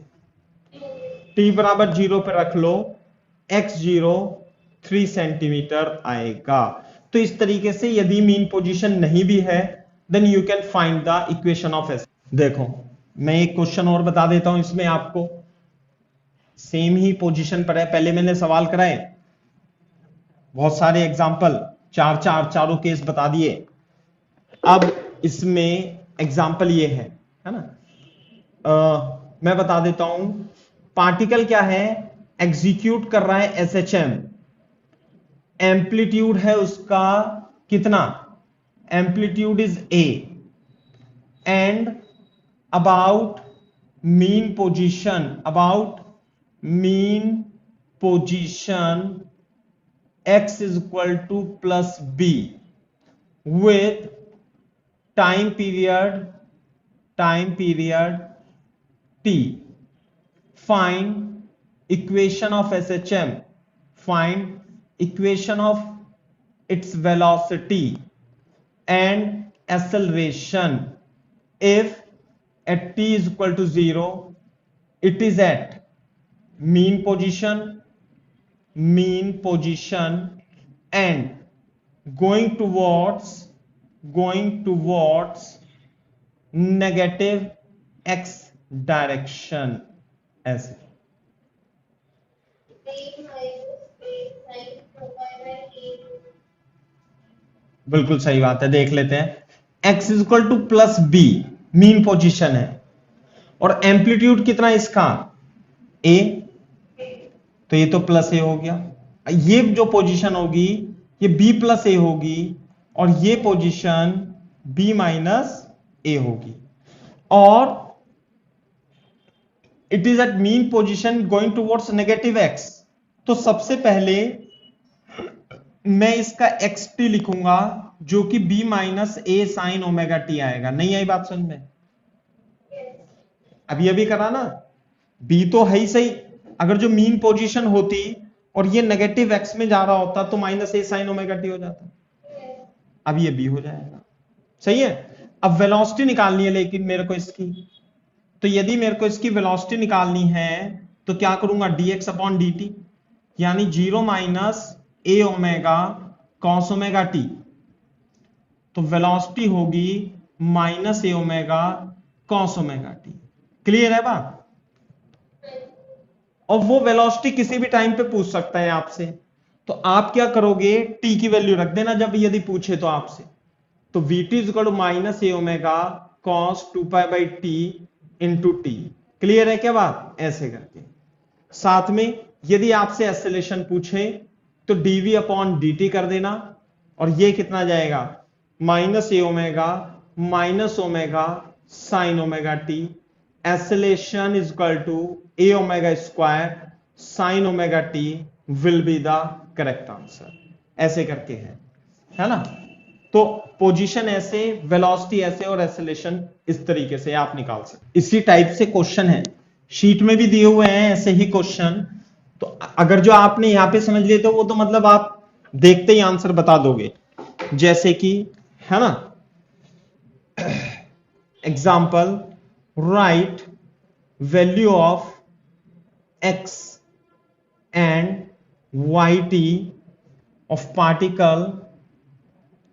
t बराबर 0 पर रख लो, x0 3 सेंटीमीटर आएगा। तो इस तरीके से यदि मीन पोजीशन नहीं भी है, then you can find the equation of S। देखो, मैं एक क्वेश्चन और बता देता हूं इसमें आपको, सेम ही पोजीशन पर है। पहले मैंने सवाल कराए, बहुत सारे एग्जाम्पल, चारों केस बता दिए। अब इसमें एग्जाम्पल ये है ना। मैं बता देता हूं, पार्टिकल क्या है, एग्जीक्यूट कर रहा है एसएचएम, एम्पलीट्यूड है उसका कितना, amplitude is a, and about mean position x is equal to plus b with time period t. Find equation of SHM, find equation of its velocity and acceleration if at t is equal to 0 it is at mean position and going towards negative x direction ऐसे। बिल्कुल सही बात है, देख लेते हैं। x is equal to plus B mean position है, और एम्पलीट्यूड कितना इसका, a, तो ये तो प्लस ए हो गया। ये जो पोजीशन होगी ये b प्लस ए होगी, और ये पोजीशन b माइनस ए होगी, और it is at mean position going towards negative x। तो सबसे पहले मैं इसका xt लिखूंगा जो कि b माइनस ए साइन ओमेगा टी आएगा। नहीं आई बात समझ में? अभी करा ना, b तो है ही सही, अगर जो मीन पोजीशन होती और ये नेगेटिव x में जा रहा होता तो माइनस ए साइन ओमेगा टी हो जाता, अब ये b हो जाएगा। सही है। अब वेलोसिटी निकालनी है लेकिन मेरे को इसकी, तो यदि मेरे को इसकी वेलोसिटी निकालनी है तो क्या करूंगा, dx अपॉन dt, यानी 0 माइनस ए ओमेगा कॉस ओमेगा टी, तो वेलोसिटी होगी माइनस ए omega cos omega T. Clear है बात? और वो वेलोसिटी किसी भी टाइम पे पूछ सकता है आपसे, तो आप क्या करोगे, टी की वैल्यू रख देना जब यदि पूछे तो आपसे। तो vt is equal to minus A omega cos 2 pi T into T. Clear है क्या बात? ऐसे करके साथ में यदि आपसे एक्सेलेरेशन पूछे तो dv अपॉन dt कर देना, और ये कितना जाएगा, minus A omega minus omega sine omega T. Acceleration is equal to A omega square sine omega T will be the correct answer. ऐसे करके है ना। तो पोजीशन ऐसे, वेलोसिटी ऐसे, और एक्सेलेरेशन इस तरीके से आप निकाल सकते। इसी टाइप से क्वेश्चन है, शीट में भी दिए हुए हैं ऐसे ही क्वेश्चन। तो अगर जो आपने यहां पे समझ लिए तो वो तो मतलब आप देखते ही आंसर बता दोगे। जैसे कि है ना, example, right value of x and yt of particle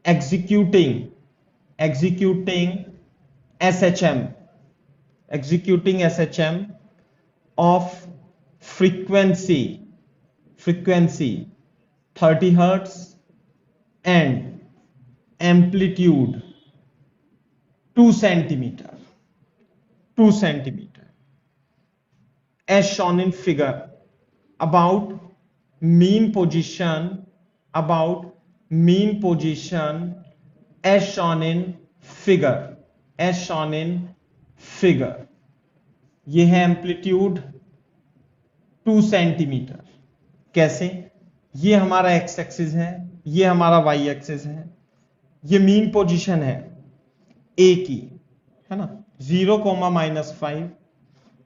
executing SHM of frequency 30 hertz and amplitude 2 centimeter as shown in figure, about mean position as shown in figure। ये है एम्पलीट्यूड 2 सेंटीमीटर। कैसे? ये हमारा x एक्सिस है, ये हमारा y axis है, ये मीन पोजीशन है a की, है ना, 0,-5,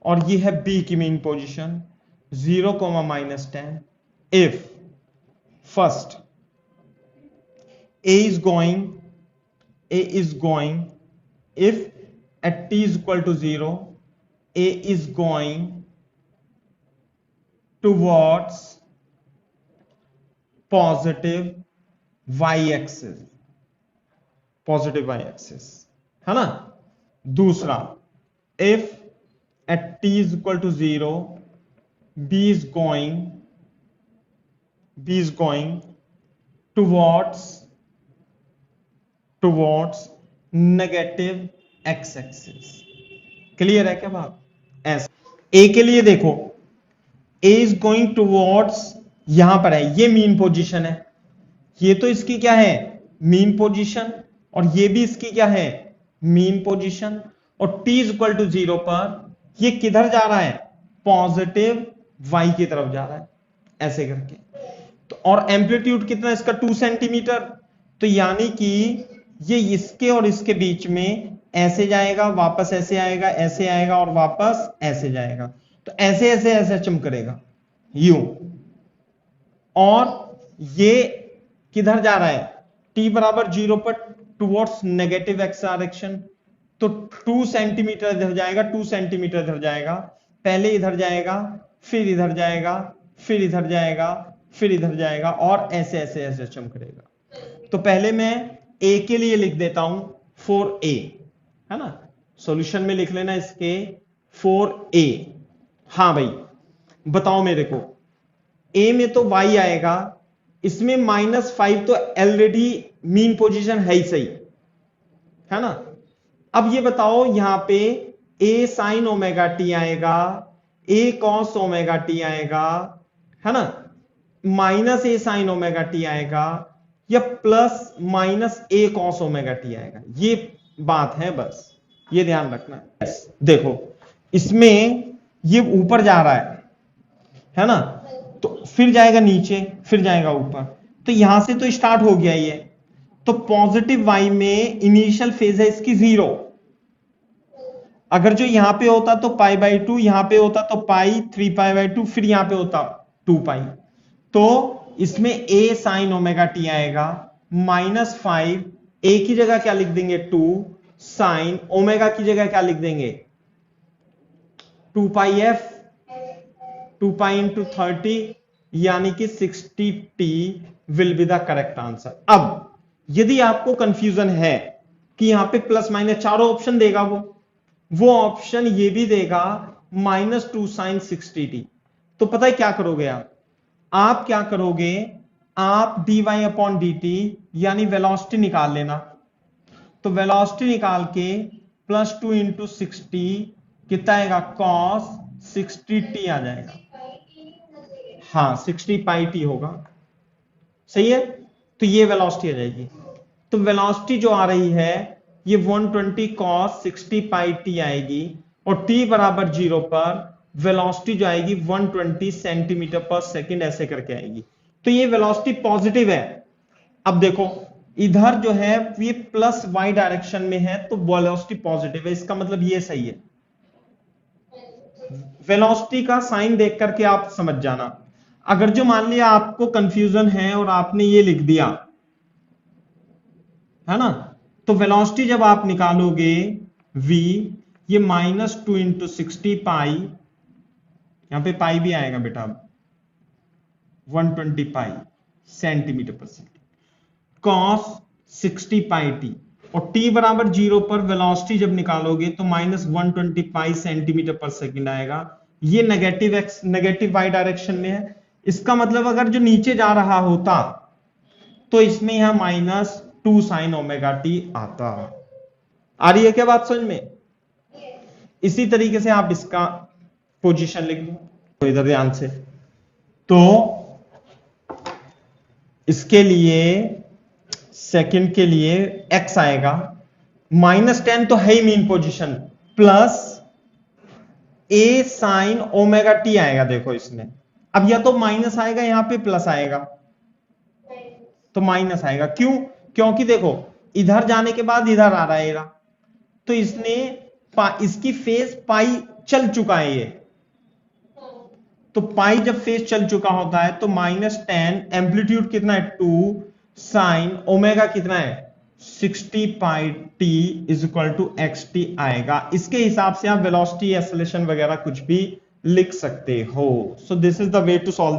और ये है b की mean position 0,-10। if first a is going, if at t is equal to 0 a is going towards positive y axis, है ना। दूसरा, if at t is equal to 0 B is going towards negative x axis. Clear है क्या बात? ऐसा ए के लिए देखो, ए इज गोइंग टुवर्ड्स, यहां पर है, ये मीन पोजीशन है, ये तो इसकी क्या है, मीन पोजीशन, और ये भी इसकी क्या है, मीन पोजीशन। और t इज इक्वल टू 0 पर ये किधर जा रहा है, पॉजिटिव y की तरफ जा रहा है, ऐसे करके। तो और एम्पलीट्यूड कितना इसका, 2 सेंटीमीटर। तो यानी कि ये इसके और इसके बीच में ऐसे जाएगा, वापस ऐसे आएगा, ऐसे आएगा और वापस ऐसे जाएगा। तो ऐसे ऐसे ऐसे चम करेगा यूं, और ये किधर जा रहा है, t बराबर 0 पर टुवर्ड्स नेगेटिव एक्स डायरेक्शन। तो 2 सेंटीमीटर इधर जाएगा, 2 सेंटीमीटर इधर जाएगा, पहले इधर जाएगा, फिर इधर जाएगा, फिर इधर जाएगा, फिर इधर जाएगा, और ऐसे ऐसे ऐसे चम करेगा। तो पहले मैं a के लिए लिख देता हूं 4a, है ना, सॉल्यूशन में लिख लेना इसके 4a। हाँ भाई बताओ मेरे को, a में तो y आएगा, इसमें -5 तो ऑलरेडी मीन पोजीशन है ही सही, है ना। अब ये बताओ यहां पे a sin ओमेगा t आएगा, a cos ओमेगा t आएगा, है ना, -a sin ओमेगा t आएगा, या +-a cos ओमेगा t आएगा। ये बात है, बस ये ध्यान रखना। देखो इसमें ये ऊपर जा रहा है ना, तो फिर जाएगा नीचे, फिर जाएगा ऊपर, तो यहां से तो स्टार्ट हो गया ये। तो पॉजिटिव y में इनिशियल फेज है इसकी 0। अगर जो यहां पे होता तो π/2, यहां पे होता तो पाई 3π/2, फिर यहां पे होता 2π। तो इसमें a sin ओमेगा t आएगा, -5, a की जगह क्या लिख देंगे 2, sin ओमेगा की जगह क्या लिख देंगे 2πf, 2π into 30, यानी कि 60t will be the correct answer. अब यदि आपको कंफ्यूजन है कि यहां पे प्लस माइनस चारों ऑप्शन देगा, वो ऑप्शन ये भी देगा -2 sin 60t, तो पता है क्या करोगे आप क्या करोगे, आप dy/dt यानी वेलोसिटी निकाल लेना। तो वेलोसिटी निकाल के +2 into 60 कितना आएगा, cos 60t आ जाएगा। हाँ 60πt होगा, सही है। तो ये वेलोसिटी आ जाएगी। तो वेलोसिटी जो आ रही है ये 120 cos 60πt आएगी, और t बराबर 0 पर वेलोसिटी जो आएगी 120 सेंटीमीटर पर सेकंड, ऐसे करके आएगी। तो ये वेलोसिटी पॉजिटिव है। अब देखो इधर जो है ये +y डायरेक्शन में है, तो वेलोसिटी पॉजिटिव है, इसका मतलब ये सही है। वेलोसिटी का साइन देख करके आप समझ जाना। अगर जो मान लिया आपको कंफ्यूजन है और आपने ये लिख दिया, है ना, तो वेलोसिटी जब आप निकालोगे v, ये -2 into 60π, यहां पे पाई भी आएगा बेटा, 120π सेंटीमीटर पर सेकंड, cos 60πt, और t बराबर 0 पर वेलोसिटी जब निकालोगे तो -120π सेंटीमीटर पर सेकंड आएगा। ये नेगेटिव y डायरेक्शन में है। इसका मतलब अगर जो नीचे जा रहा होता तो इसमें यहां -2 sin ओमेगा t आता। आ रही है क्या बात समझ में? इसी तरीके से आप इसका पोजीशन लिख दो, तो इधर ध्यान से। तो इसके लिए सेकंड के लिए x आएगा, -10 तो है ही mean position, plus a sin omega t आएगा। देखो इसमें अब या तो माइनस आएगा, यहां पे प्लस आएगा, तो माइनस आएगा। क्यों? क्योंकि देखो इधर जाने के बाद इधर आ रहा है, तो इसने इसकी फेज पाई चल चुका है ये, तो पाई जब फेज चल चुका होता है तो -10, एम्पलीट्यूड कितना है 2, साइन ओमेगा कितना है 60πt is equal to xt आएगा। इसके हिसाब से आप वेलोसिटी, एक्सेलरेशन वगैरह कुछ भी लिख सकते हो। So this is the way to solve